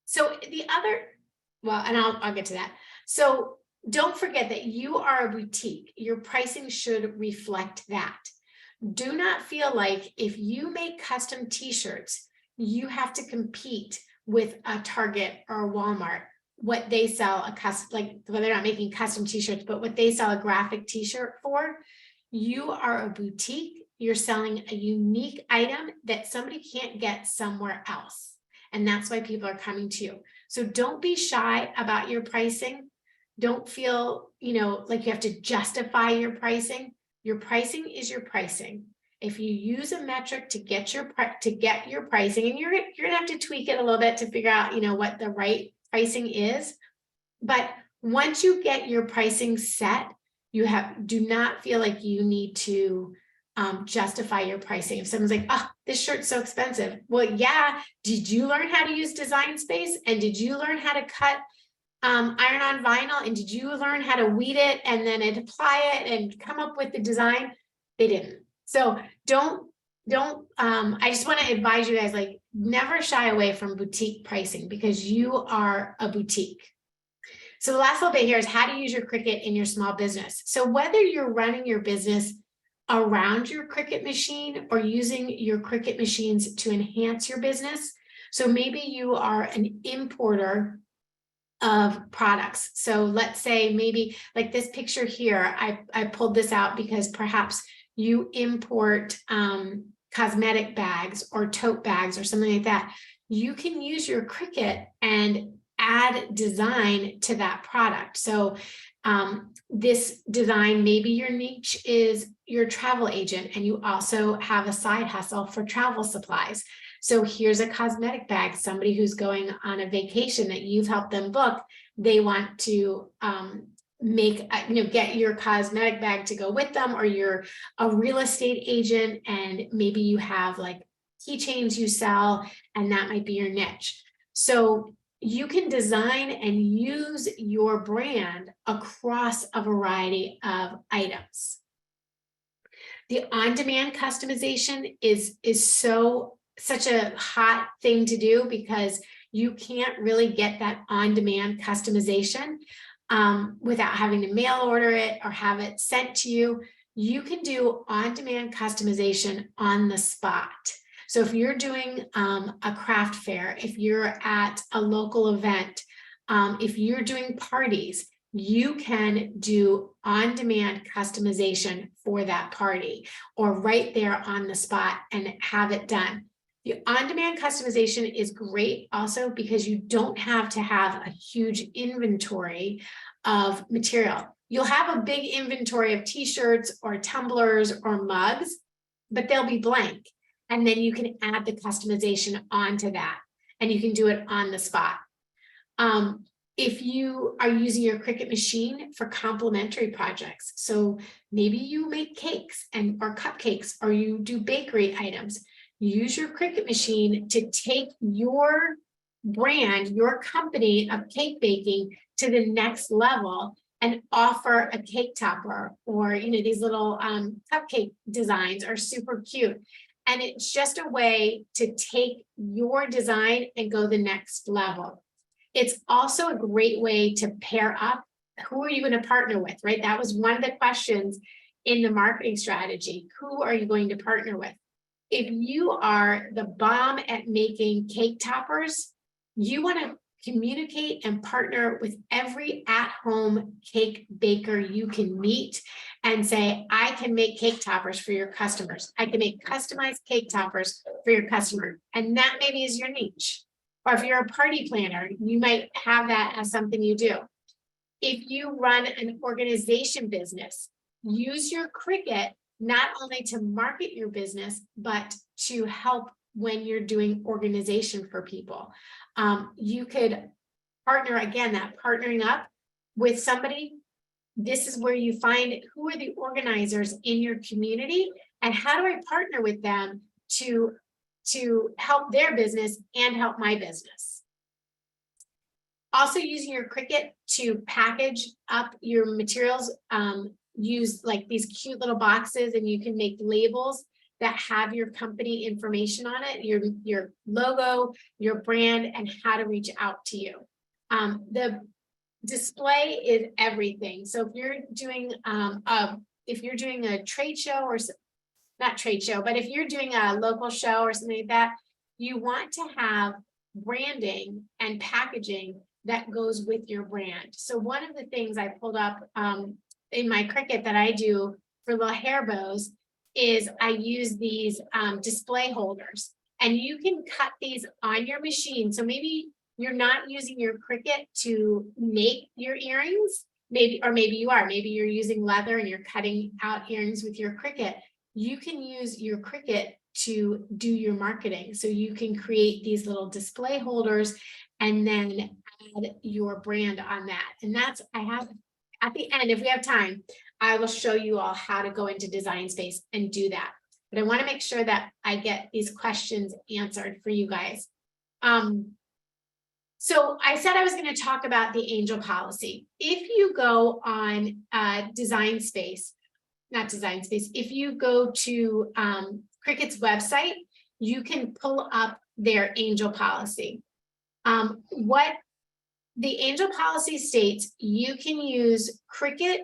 So the other, well, and I'll get to that. So don't forget that you are a boutique. Your pricing should reflect that. Do not feel like if you make custom t-shirts, you have to compete with a Target or a Walmart. What they sell a custom, like, well, they're not making custom t-shirts, but what they sell a graphic t-shirt for, you are a boutique. You're selling a unique item that somebody can't get somewhere else. And that's why people are coming to you. So don't be shy about your pricing. Don't feel, like you have to justify your pricing. Your pricing is your pricing. If you use a metric to get your pricing, and you're gonna have to tweak it a little bit to figure out, what the right pricing is. But once you get your pricing set, do not feel like you need to justify your pricing. If someone's like, oh, this shirt's so expensive. Well, yeah, did you learn how to use Design Space? And did you learn how to cut iron on vinyl? And did you learn how to weed it and then apply it and come up with the design? They didn't. So don't, I just want to advise you guys, like, never shy away from boutique pricing because you are a boutique. So the last little bit here is how to use your Cricut in your small business. So whether you're running your business around your Cricut machine or using your Cricut machines to enhance your business. So maybe you are an importer of products. So let's say maybe like this picture here, I pulled this out because perhaps you import cosmetic bags or tote bags or something like that. You can use your Cricut and add design to that product. So this design, maybe your niche is your travel agent and you also have a side hustle for travel supplies. So here's a cosmetic bag, somebody who's going on a vacation that you've helped them book, they want to get your cosmetic bag to go with them, or you're a real estate agent and maybe you have like keychains you sell and that might be your niche. So you can design and use your brand across a variety of items. The on-demand customization is such a hot thing to do because you can't really get that on-demand customization without having to mail order it or have it sent to you. You can do on-demand customization on the spot. So if you're doing a craft fair, if you're at a local event, if you're doing parties, you can do on-demand customization for that party or right there on the spot and have it done. The on-demand customization is great also because you don't have to have a huge inventory of material. You'll have a big inventory of t-shirts or tumblers or mugs, but they'll be blank. And then you can add the customization onto that and you can do it on the spot. If you are using your Cricut machine for complementary projects, so maybe you make cakes or cupcakes, or you do bakery items, use your Cricut machine to take your brand, your company of cake baking to the next level and offer a cake topper, or these little cupcake designs are super cute. And it's just a way to take your design and go the next level. It's also a great way to pair up. Who are you going to partner with, right? That was one of the questions in the marketing strategy. Who are you going to partner with? If you are the bomb at making cake toppers, you want to communicate and partner with every at-home cake baker you can meet and say, I can make cake toppers for your customers. I can make customized cake toppers for your customer. And that maybe is your niche. Or if you're a party planner, you might have that as something you do. If you run an organization business, use your Cricut not only to market your business, but to help when you're doing organization for people. You could partner, again, that partnering up with somebody. This is where you find who are the organizers in your community and how do I partner with them to help their business and help my business. Also using your Cricut to package up your materials, use like these cute little boxes and you can make labels that have your company information on it, your logo, your brand, and how to reach out to you. The display is everything. So if you're doing a trade show or not trade show, but if you're doing a local show or something like that, you want to have branding and packaging that goes with your brand. So one of the things I pulled up in my Cricut that I do for little hair bows is I use these display holders, and you can cut these on your machine. So maybe you're not using your Cricut to make your earrings, maybe you are, maybe you're using leather and you're cutting out earrings with your Cricut. You can use your Cricut to do your marketing. So you can create these little display holders and then add your brand on that. And that's, I have at the end, if we have time, I will show you all how to go into Design Space and do that. But I want to make sure that I get these questions answered for you guys. So I said I was going to talk about the angel policy. If you go on Design Space, not Design Space, if you go to Cricut's website, you can pull up their angel policy. What the angel policy states, you can use Cricut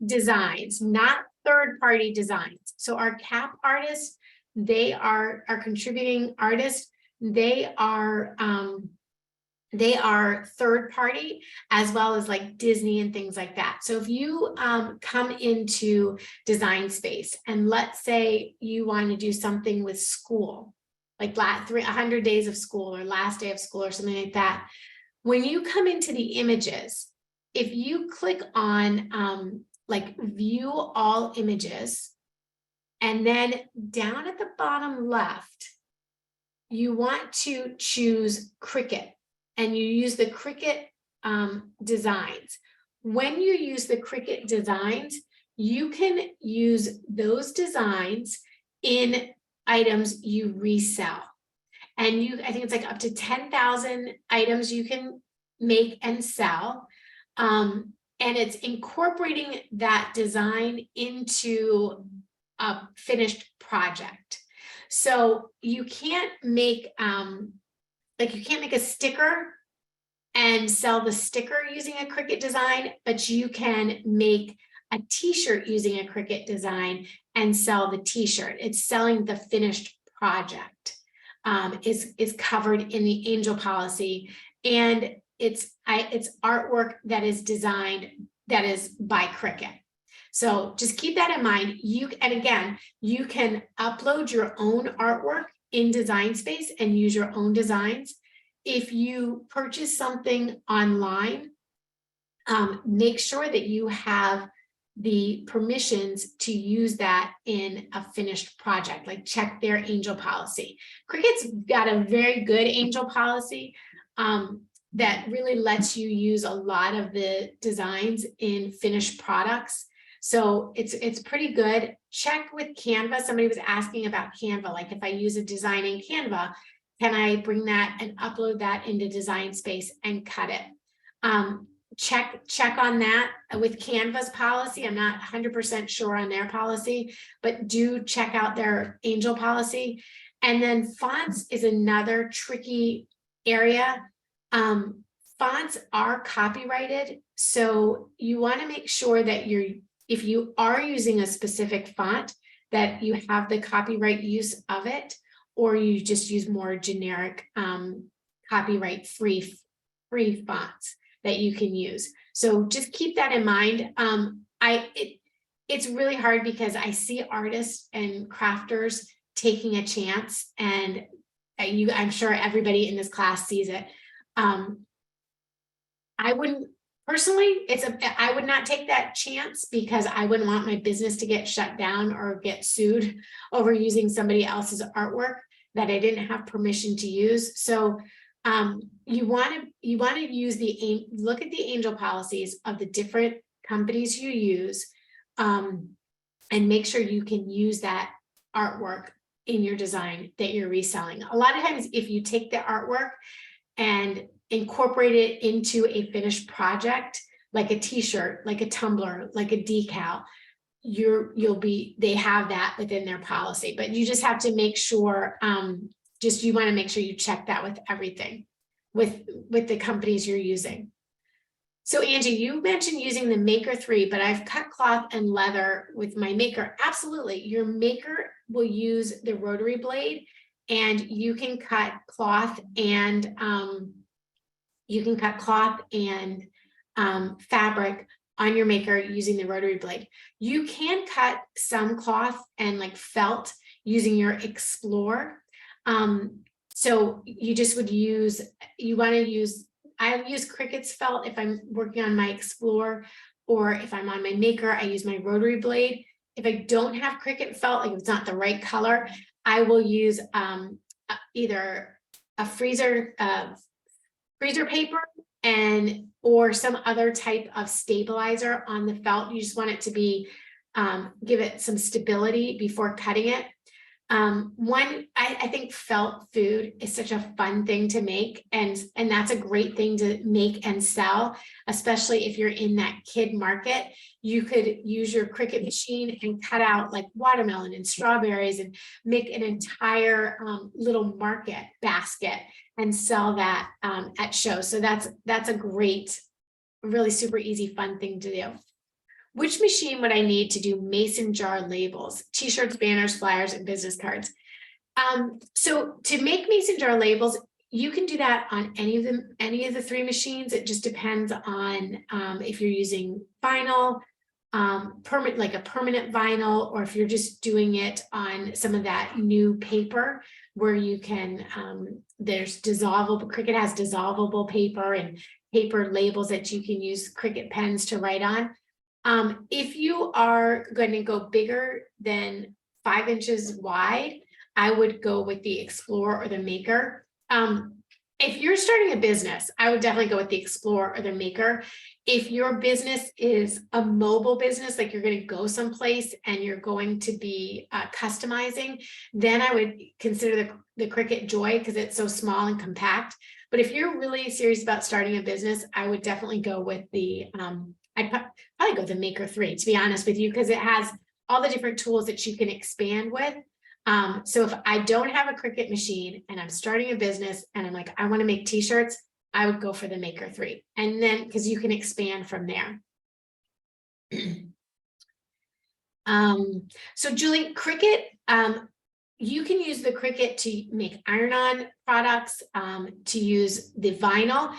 designs, not third-party designs. So our CAP artists, they are our contributing artists. They are third-party, as well as like Disney and things like that. So if you come into Design Space and let's say you want to do something with school, like 100 days of school or last day of school or something like that, when you come into the images, if you click on like view all images, and then down at the bottom left, you want to choose Cricut, and you use the Cricut designs. When you use the Cricut designs, you can use those designs in items you resell. And I think it's like up to 10,000 items you can make and sell. And it's incorporating that design into a finished project. So you can't make a sticker and sell the sticker using a Cricut design, but you can make a t-shirt using a Cricut design and sell the t-shirt. It's selling the finished project. Is covered in the angel policy, and it's artwork that is designed, that is by Cricut. So just keep that in mind. And again, you can upload your own artwork in Design Space and use your own designs. If you purchase something online, make sure that you have the permissions to use that in a finished project, like check their angel policy. Cricut's got a very good angel policy that really lets you use a lot of the designs in finished products. So it's pretty good. Check with Canva. Somebody was asking about Canva, like if I use a design in Canva, can I bring that and upload that into Design Space and cut it? Check on that with Canva's policy. I'm not 100% sure on their policy, but do check out their angel policy. And then fonts is another tricky area. Fonts are copyrighted, so you want to make sure that if you are using a specific font, that you have the copyright use of it, or you just use more generic copyright free fonts that you can use. So just keep that in mind. It's really hard because I see artists and crafters taking a chance, and I'm sure everybody in this class sees it. I wouldn't personally, I would not take that chance because I wouldn't want my business to get shut down or get sued over using somebody else's artwork that I didn't have permission to use. So you want to use look at the angel policies of the different companies you use, and make sure you can use that artwork in your design that you're reselling. A lot of times, if you take the artwork and incorporate it into a finished project, like a t-shirt, like a tumbler, like a decal, they have that within their policy. But you just have to make sure, you want to make sure you check that with everything, with the companies you're using. So Angie, you mentioned using the Maker 3, but I've cut cloth and leather with my Maker. Absolutely, your Maker will use the rotary blade, and you can cut cloth and fabric on your Maker using the rotary blade. You can cut some cloth and like felt using your Explore. So you just would use, I use Cricut's felt if I'm working on my Explore, or if I'm on my Maker, I use my rotary blade. If I don't have Cricut felt, like if it's not the right color, I will use either a freezer paper and or some other type of stabilizer on the felt. You just want it to be, give it some stability before cutting it. I think felt food is such a fun thing to make, and that's a great thing to make and sell, especially if you're in that kid market. You could use your Cricut machine and cut out like watermelon and strawberries and make an entire little market basket and sell that at shows. So that's a great, really super easy, fun thing to do. Which machine would I need to do mason jar labels, t-shirts, banners, flyers, and business cards? So to make mason jar labels, you can do that on any of the three machines. It just depends on if you're using vinyl, like a permanent vinyl, or if you're just doing it on some of that new paper where you can, there's dissolvable, Cricut has dissolvable paper and paper labels that you can use Cricut pens to write on. If you are going to go bigger than 5 inches wide, I would go with the Explorer or the Maker. If you're starting a business, I would definitely go with the Explorer or the Maker. If your business is a mobile business, like you're going to go someplace and you're going to be customizing, then I would consider the Cricut Joy because it's so small and compact. But if you're really serious about starting a business, I would definitely go with the I'd probably go with the Maker 3, to be honest with you, because it has all the different tools that you can expand with. So if I don't have a Cricut machine and I'm starting a business and I'm like, I want to make t-shirts, I would go for the Maker 3. And then because you can expand from there. So Julie, Cricut, you can use the Cricut to make iron-on products, to use the vinyl.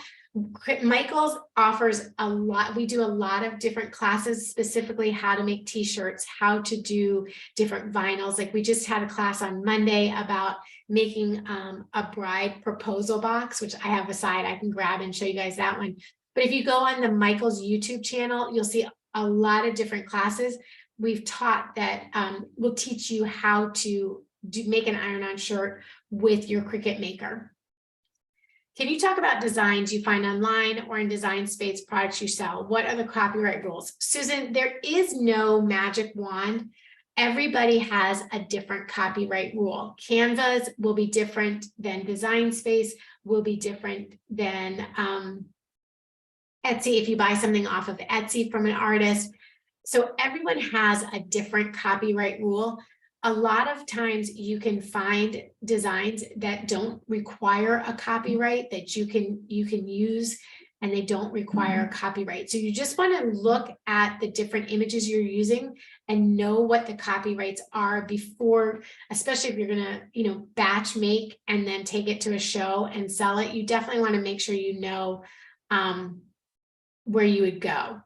Michael's offers a lot. We do a lot of different classes, specifically how to make t-shirts, how to do different vinyls. Like we just had a class on Monday about making a bride proposal box, which I have aside. I can grab and show you guys that one. But if you go on the Michael's YouTube channel, you'll see a lot of different classes. We've taught that we'll teach you how to make an iron-on shirt with your Cricut Maker. Can you talk about designs you find online or in Design Space products you sell? What are the copyright rules? Susan, there is no magic wand. Everybody has a different copyright rule. Canvas will be different than Design Space, will be different than Etsy if you buy something off of Etsy from an artist. So everyone has a different copyright rule. A lot of times you can find designs that don't require a copyright that you can use, and they don't require a copyright. So you just want to look at the different images you're using and know what the copyrights are before, especially if you're going to, batch make and then take it to a show and sell it. You definitely want to make sure you know where you would go.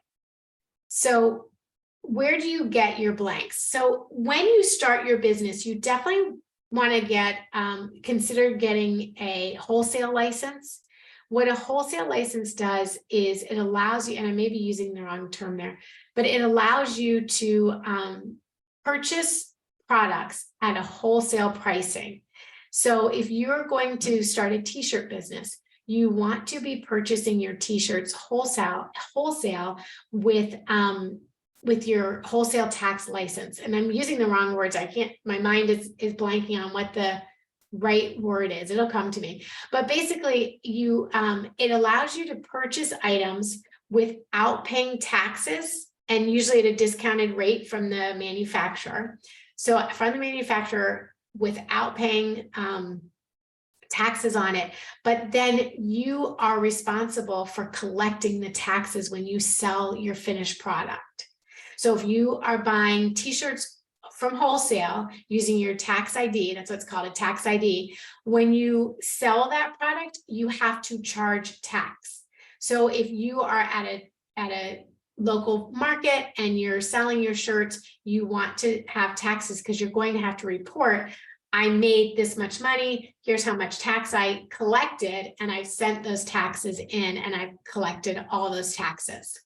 So where do you get your blanks? So when you start your business, you definitely want to consider getting a wholesale license. What a wholesale license does is it allows you, and I may be using the wrong term there, but it allows you to purchase products at a wholesale pricing. So if you're going to start a t-shirt business, you want to be purchasing your t-shirts wholesale with your wholesale tax license. And I'm using the wrong words. My mind is blanking on what the right word is. It'll come to me. But basically it allows you to purchase items without paying taxes, and usually at a discounted rate from the manufacturer. So from the manufacturer without paying taxes on it, but then you are responsible for collecting the taxes when you sell your finished product. So if you are buying t-shirts from wholesale using your tax ID, that's what's called a tax ID, when you sell that product, you have to charge tax. So if you are at a local market and you're selling your shirts, you want to have taxes because you're going to have to report, I made this much money, here's how much tax I collected, and I sent those taxes in and I've collected all those taxes.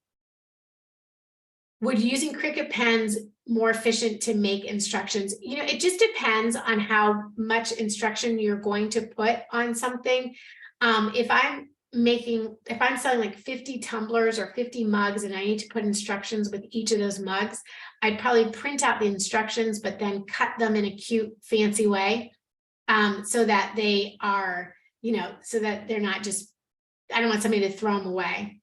Would using Cricut pens more efficient to make instructions? It just depends on how much instruction you're going to put on something. If I'm if I'm selling like 50 tumblers or 50 mugs and I need to put instructions with each of those mugs, I'd probably print out the instructions, but then cut them in a cute, fancy way, so that they are, so that they're not just, I don't want somebody to throw them away.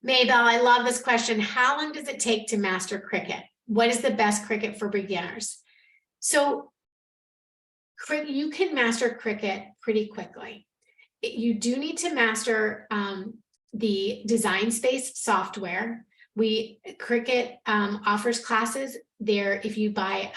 Maybell, I love this question. How long does it take to master Cricut? What is the best Cricut for beginners? So you can master Cricut pretty quickly. You do need to master the Design Space software. Cricut offers classes there. If you buy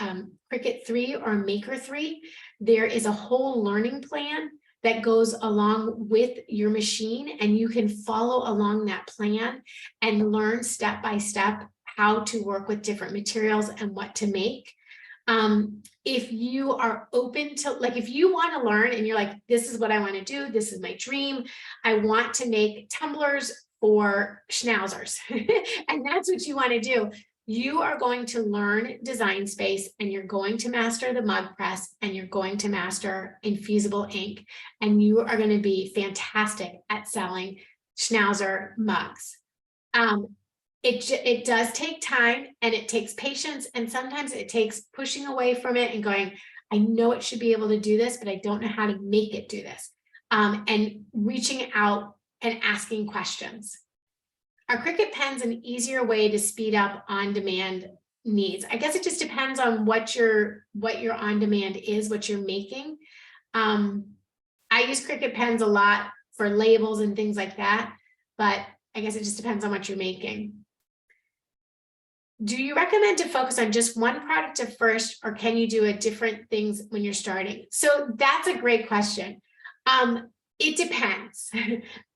Cricut 3 or Maker 3, there is a whole learning plan that goes along with your machine, and you can follow along that plan and learn step by step how to work with different materials and what to make. If you are open to, like, if you want to learn and you're like, this is what I want to do, this is my dream, I want to make tumblers for schnauzers, and that's what you want to do, you are going to learn Design Space, and you're going to master the mug press, and you're going to master infusible ink, and you are going to be fantastic at selling schnauzer mugs. It does take time, and it takes patience, and sometimes it takes pushing away from it and going, I know it should be able to do this, but I don't know how to make it do this. And reaching out and asking questions. Are Cricut pens an easier way to speed up on-demand needs? I guess it just depends on what your on-demand is, what you're making. I use Cricut pens a lot for labels and things like that, but I guess it just depends on what you're making. Do you recommend to focus on just one product at first, or can you do different things when you're starting? So that's a great question. It depends.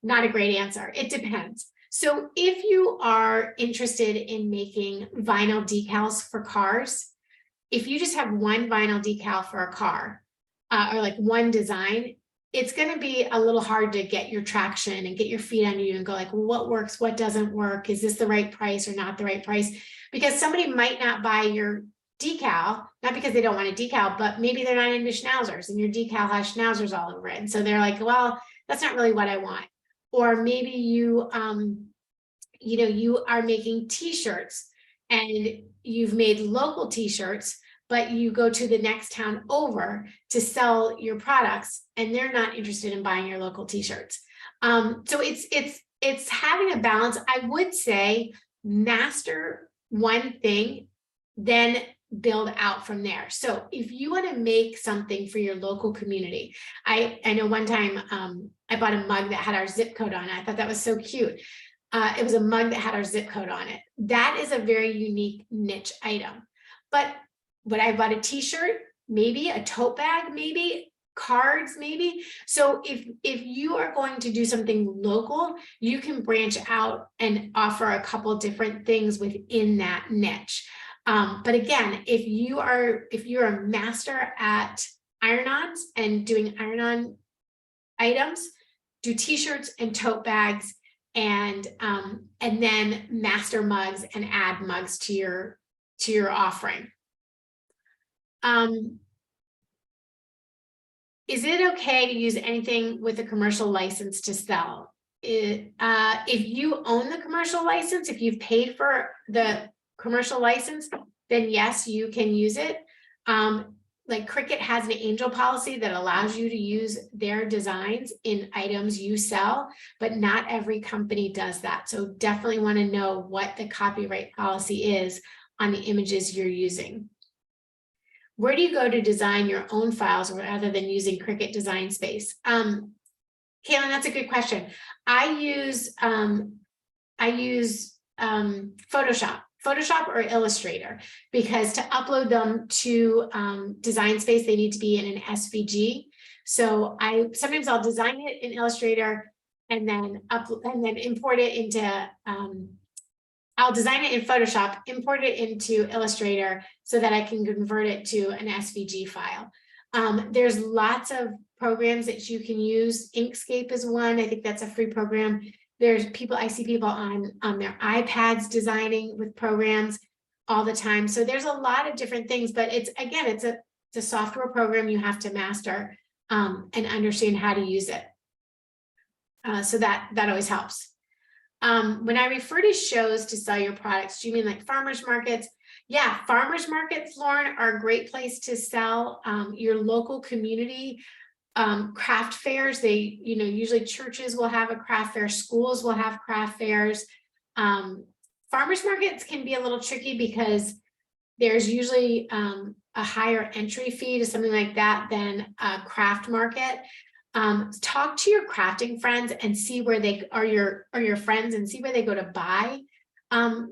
Not a great answer. It depends. So if you are interested in making vinyl decals for cars, if you just have one vinyl decal for a car, or like one design, it's going to be a little hard to get your traction and get your feet under you and go like, well, what works, what doesn't work? Is this the right price or not the right price? Because somebody might not buy your decal, not because they don't want a decal, but maybe they're not into schnauzers and your decal has schnauzers all over it. And so they're like, well, that's not really what I want. Or maybe you, you are making t-shirts and you've made local t-shirts, but you go to the next town over to sell your products and they're not interested in buying your local t-shirts. So it's having a balance. I would say master one thing, then build out from there. So if you want to make something for your local community, I know one time I bought a mug that had our zip code on it. I thought that was so cute. It was a mug that had our zip code on it. That is a very unique niche item. But would I bought a t-shirt, maybe a tote bag, maybe cards, maybe. So if you are going to do something local, you can branch out and offer a couple different things within that niche. But again, if you're a master at iron-ons and doing iron-on items, do t-shirts and tote bags, and then master mugs and add mugs to your offering. Is it okay to use anything with a commercial license to sell? If you own the commercial license, if you've paid for the commercial license, then yes, you can use it. Like Cricut has an angel policy that allows you to use their designs in items you sell, but not every company does that. So definitely want to know what the copyright policy is on the images you're using. Where do you go to design your own files rather than using Cricut Design Space? Kaylin, that's a good question. I use Photoshop or Illustrator, because to upload them to Design Space, they need to be in an SVG. So sometimes I'll design it in Illustrator and then import it into, I'll design it in Photoshop, import it into Illustrator so that I can convert it to an SVG file. There's lots of programs that you can use. Inkscape is one. I think that's a free program. There's people, I see people on their iPads designing with programs all the time. So there's a lot of different things, but it's a software program you have to master and understand how to use it. So that always helps. When I refer to shows to sell your products, do you mean like farmers markets? Yeah, farmers markets, Lauren, are a great place to sell your local community craft fairs. They, usually churches will have a craft fair, schools will have craft fairs. Farmers markets can be a little tricky because there's usually a higher entry fee to something like that than a craft market. Talk to your crafting friends and see where they are, your friends, and see where they go to buy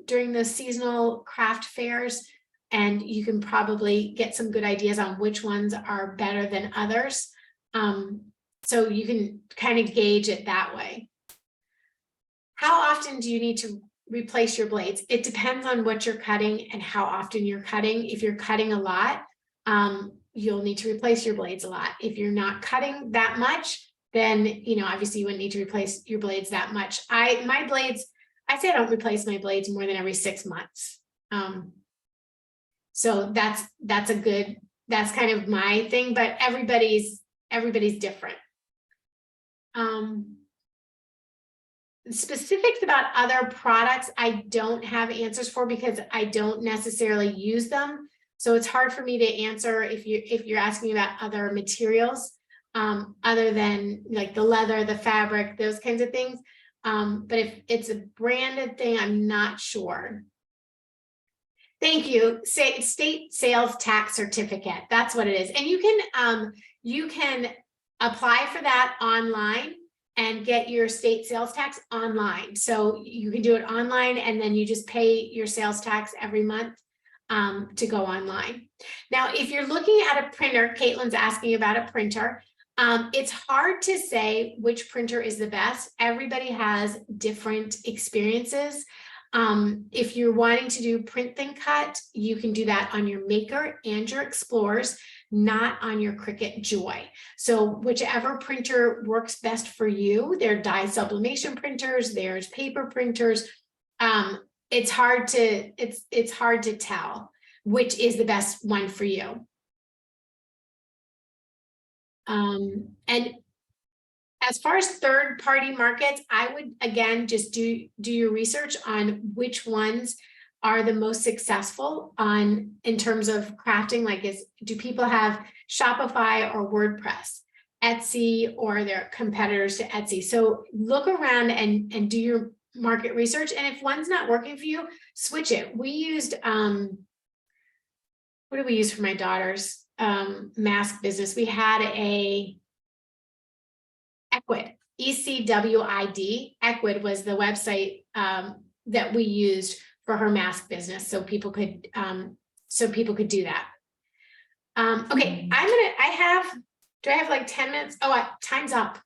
during the seasonal craft fairs. And you can probably get some good ideas on which ones are better than others. So you can kind of gauge it that way. How often do you need to replace your blades? It depends on what you're cutting and how often you're cutting. If you're cutting a lot, you'll need to replace your blades a lot. If you're not cutting that much, then, obviously you wouldn't need to replace your blades that much. I say I don't replace my blades more than every 6 months. So that's kind of my thing, but everybody's different. Specifics about other products, I don't have answers for because I don't necessarily use them. So it's hard for me to answer if you're asking about other materials, other than like the leather, the fabric, those kinds of things. But if it's a branded thing, I'm not sure. Thank you. State sales tax certificate. That's what it is. And you can apply for that online and get your state sales tax online. So you can do it online and then you just pay your sales tax every month to go online. Now, if you're looking at a printer, Caitlin's asking about a printer. It's hard to say which printer is the best. Everybody has different experiences. If you're wanting to do print then cut, you can do that on your Maker and your Explorers, not on your Cricut Joy. So whichever printer works best for you. There are dye sublimation printers, there's paper printers. It's hard to tell which is the best one for you. And as far as third-party markets, I would, again, just do your research on which ones are the most successful in terms of crafting. Like, do people have Shopify or WordPress, Etsy, or their competitors to Etsy? So look around and do your market research. And if one's not working for you, switch it. We used, what did we use for my daughter's mask business? We had Equid, ECWID. Equid was the website that we used for her mask business, so people could do that. Okay, do I have like 10 minutes? Oh, time's up.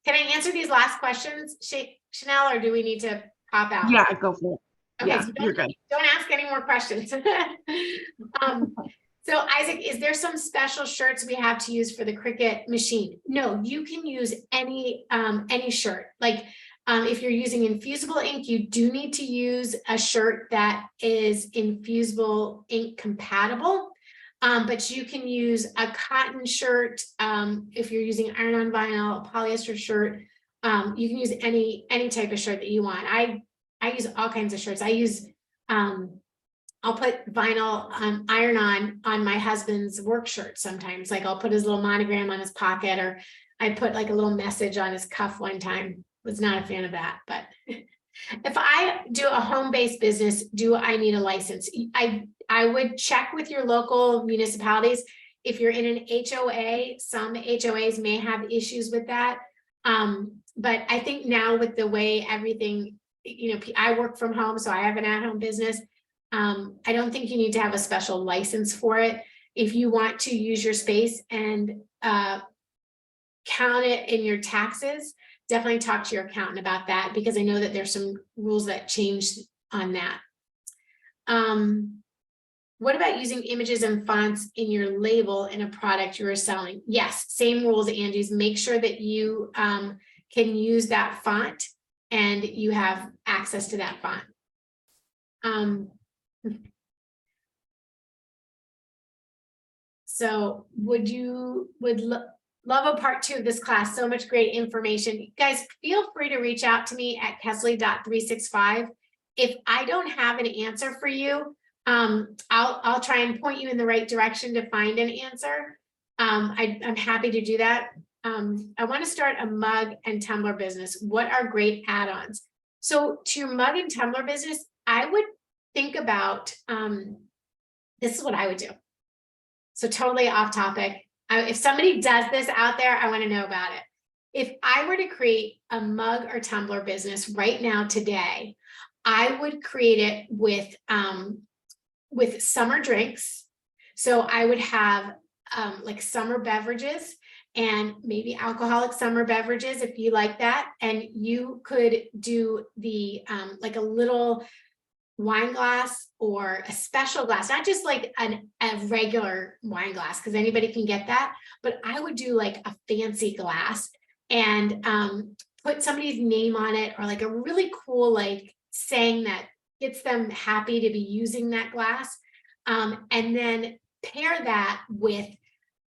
Can I answer these last questions, Chanel, or do we need to pop out? Yeah, go for it. Okay, Yeah, so you're good. Don't ask any more questions. So Isaac, is there some special shirts we have to use for the Cricut machine? No, you can use any shirt. Like if you're using infusible ink, you do need to use a shirt that is infusible ink compatible. But you can use a cotton shirt. If you're using iron-on vinyl, a polyester shirt, you can use any type of shirt that you want. I use all kinds of shirts. I use I'll put vinyl iron-on my husband's work shirt sometimes. Like I'll put his little monogram on his pocket, or I put like a little message on his cuff one time. Was not a fan of that, but if I do a home-based business, do I need a license? I would check with your local municipalities. If you're in an HOA, some HOAs may have issues with that. But I think now with the way everything, I work from home, so I have an at-home business. I don't think you need to have a special license for it. If you want to use your space and count it in your taxes, definitely talk to your accountant about that, because I know that there's some rules that changed on that. What about using images and fonts in your label in a product you are selling? Yes, same rules, Angie's. Make sure that you can use that font and you have access to that font. So would Love a part 2 of this class. So much great information. You guys, feel free to reach out to me at kesley.365. If I don't have an answer for you, I'll try and point you in the right direction to find an answer. I'm happy to do that. I want to start a mug and tumbler business. What are great add-ons? So to your mug and tumbler business, I would think about, this is what I would do. So totally off topic. If somebody does this out there, I want to know about it. If I were to create a mug or tumbler business right now today, I would create it with summer drinks. So I would have like summer beverages and maybe alcoholic summer beverages if you like that. And you could do the like a little wine glass or a special glass, not just like a regular wine glass, because anybody can get that, but I would do like a fancy glass and put somebody's name on it, or like a really cool like saying that gets them happy to be using that glass, and then pair that with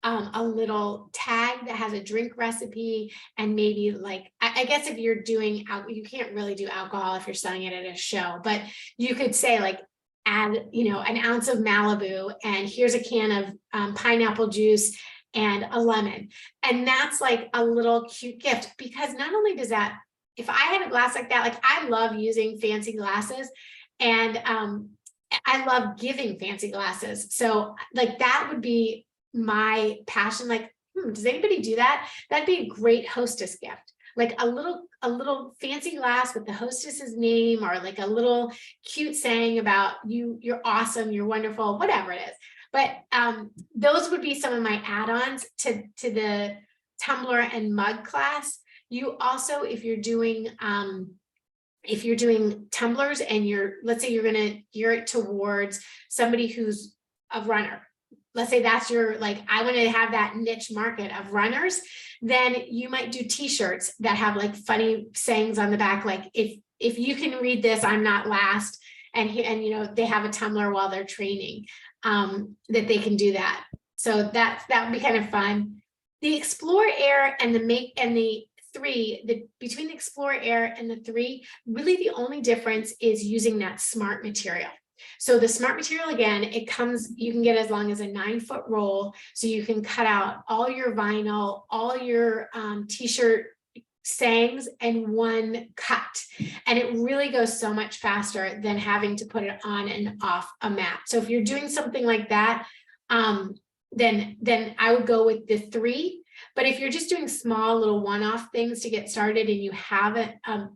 a little tag that has a drink recipe, and maybe like, I guess if you're doing, you can't really do alcohol if you're selling it at a show, but you could say like, add, you know, an ounce of Malibu, and here's a can of pineapple juice and a lemon. And that's like a little cute gift, because not only does that, if I had a glass like that, like I love using fancy glasses, and I love giving fancy glasses. So like that would be my passion. Like, does anybody do that? That'd be a great hostess gift. Like a little fancy glass with the hostess's name, or like a little cute saying about you're awesome, you're wonderful, whatever it is. But those would be some of my add-ons to the tumbler and mug class. You also, if you're doing tumblers and let's say you're going to gear it towards somebody who's a runner. Let's say that's your, like, I want to have that niche market of runners, then you might do t-shirts that have like funny sayings on the back. Like if you can read this, I'm not last. And you know, they have a tumbler while they're training, that they can do that. So that would be kind of fun. The Explore Air and the between the Explore Air and the 3, really the only difference is using that smart material. So the smart material, again, it comes, you can get as long as a 9-foot roll. So you can cut out all your vinyl, all your t-shirt sayings in one cut. And it really goes so much faster than having to put it on and off a mat. So if you're doing something like that, then I would go with the 3. But if you're just doing small little one-off things to get started and you haven't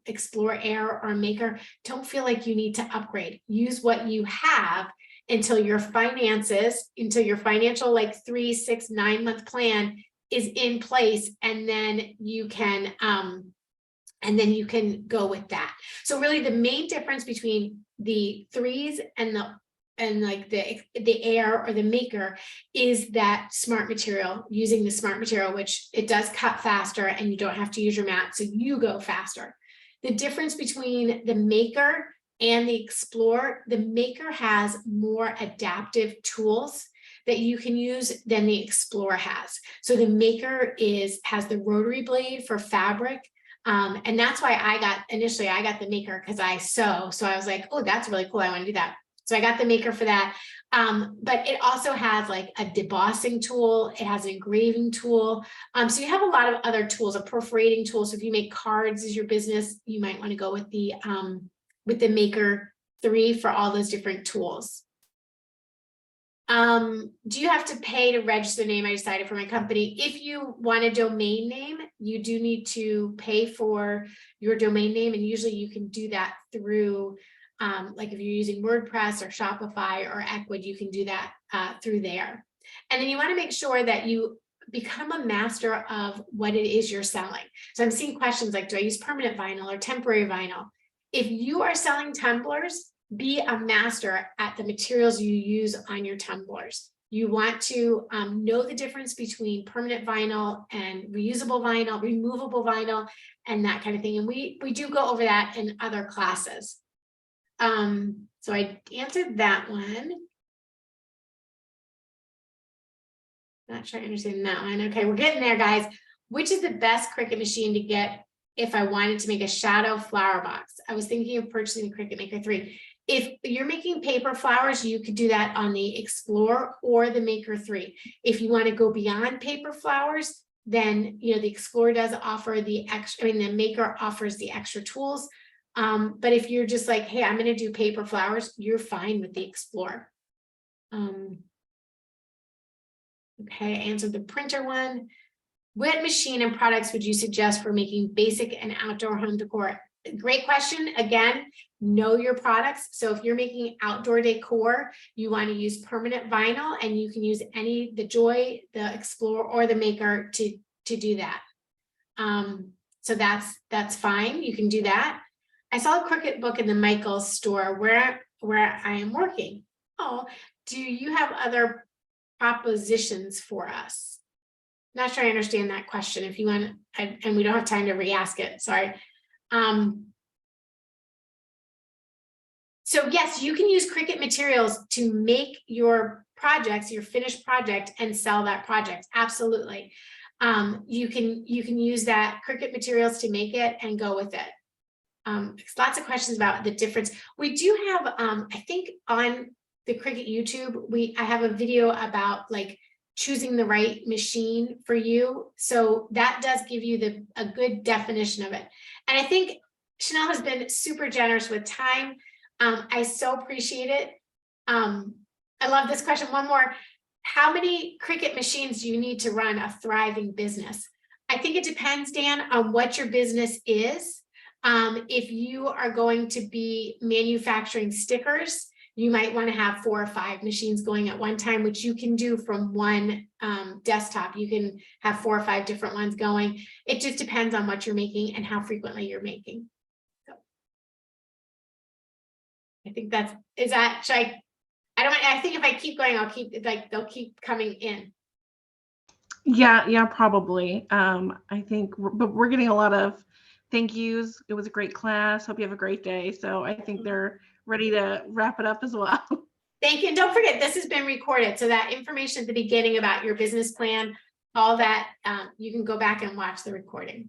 Explore Air or Maker, don't feel like you need to upgrade. Use what you have until your financial like 3, 6, 9-month plan is in place, and then you can go with that. So really the main difference between the 3s and like the Air or the Maker is that smart material, using the smart material, which it does cut faster and you don't have to use your mat, so you go faster. The difference between the Maker and the Explore, the Maker has more adaptive tools that you can use than the Explore has. So the Maker has the rotary blade for fabric. And that's why initially I got the Maker, because I sew. So I was like, oh, that's really cool, I want to do that. So I got the Maker for that. But it also has like a debossing tool. It has an engraving tool. So you have a lot of other tools, a perforating tool. So if you make cards as your business, you might want to go with the Maker 3 for all those different tools. Do you have to pay to register the name? I decided for my company. If you want a domain name, you do need to pay for your domain name. And usually you can do that through like if you're using WordPress or Shopify or Ecwid, you can do that through there. And then you want to make sure that you become a master of what it is you're selling. So I'm seeing questions like, do I use permanent vinyl or temporary vinyl? If you are selling tumblers, be a master at the materials you use on your tumblers. You want to know the difference between permanent vinyl and reusable vinyl, removable vinyl, and that kind of thing. And we do go over that in other classes. So I answered that one. Not sure I understand that one. Okay, we're getting there, guys. Which is the best Cricut machine to get if I wanted to make a shadow flower box? I was thinking of purchasing the Cricut Maker 3. If you're making paper flowers, you could do that on the Explorer or the Maker 3. If you want to go beyond paper flowers, then the Explorer does offer the extra, the Maker offers the extra tools. But if you're just like, hey, I'm going to do paper flowers, you're fine with the Explorer. Okay, I answered the printer one. What machine and products would you suggest for making basic and outdoor home decor? Great question. Again, know your products. So if you're making outdoor decor, you want to use permanent vinyl, and you can use the Joy, the Explorer, or the Maker to do that. So that's fine. You can do that. I saw a Cricut book in the Michaels store where I am working. Oh, do you have other propositions for us? Not sure I understand that question. If you want, and we don't have time to re-ask it, sorry. So yes, you can use Cricut materials to make your projects, your finished project, and sell that project. Absolutely. You can use that Cricut materials to make it and go with it. Lots of questions about the difference. We do have, I think on the Cricut YouTube, I have a video about like choosing the right machine for you. So that does give you a good definition of it. And I think Chanel has been super generous with time. I so appreciate it. I love this question. One more. How many Cricut machines do you need to run a thriving business? I think it depends, Dan, on what your business is. If you are going to be manufacturing stickers, you might want to have 4 or 5 machines going at one time, which you can do from one desktop. You can have 4 or 5 different ones going. It just depends on what you're making and how frequently you're making. So I think I think if I keep going, they'll keep coming in. Yeah, probably. I think, but we're getting a lot of thank yous. It was a great class. Hope you have a great day. So I think they're ready to wrap it up as well. Thank you. And don't forget, this has been recorded. So that information at the beginning about your business plan, all that, you can go back and watch the recording.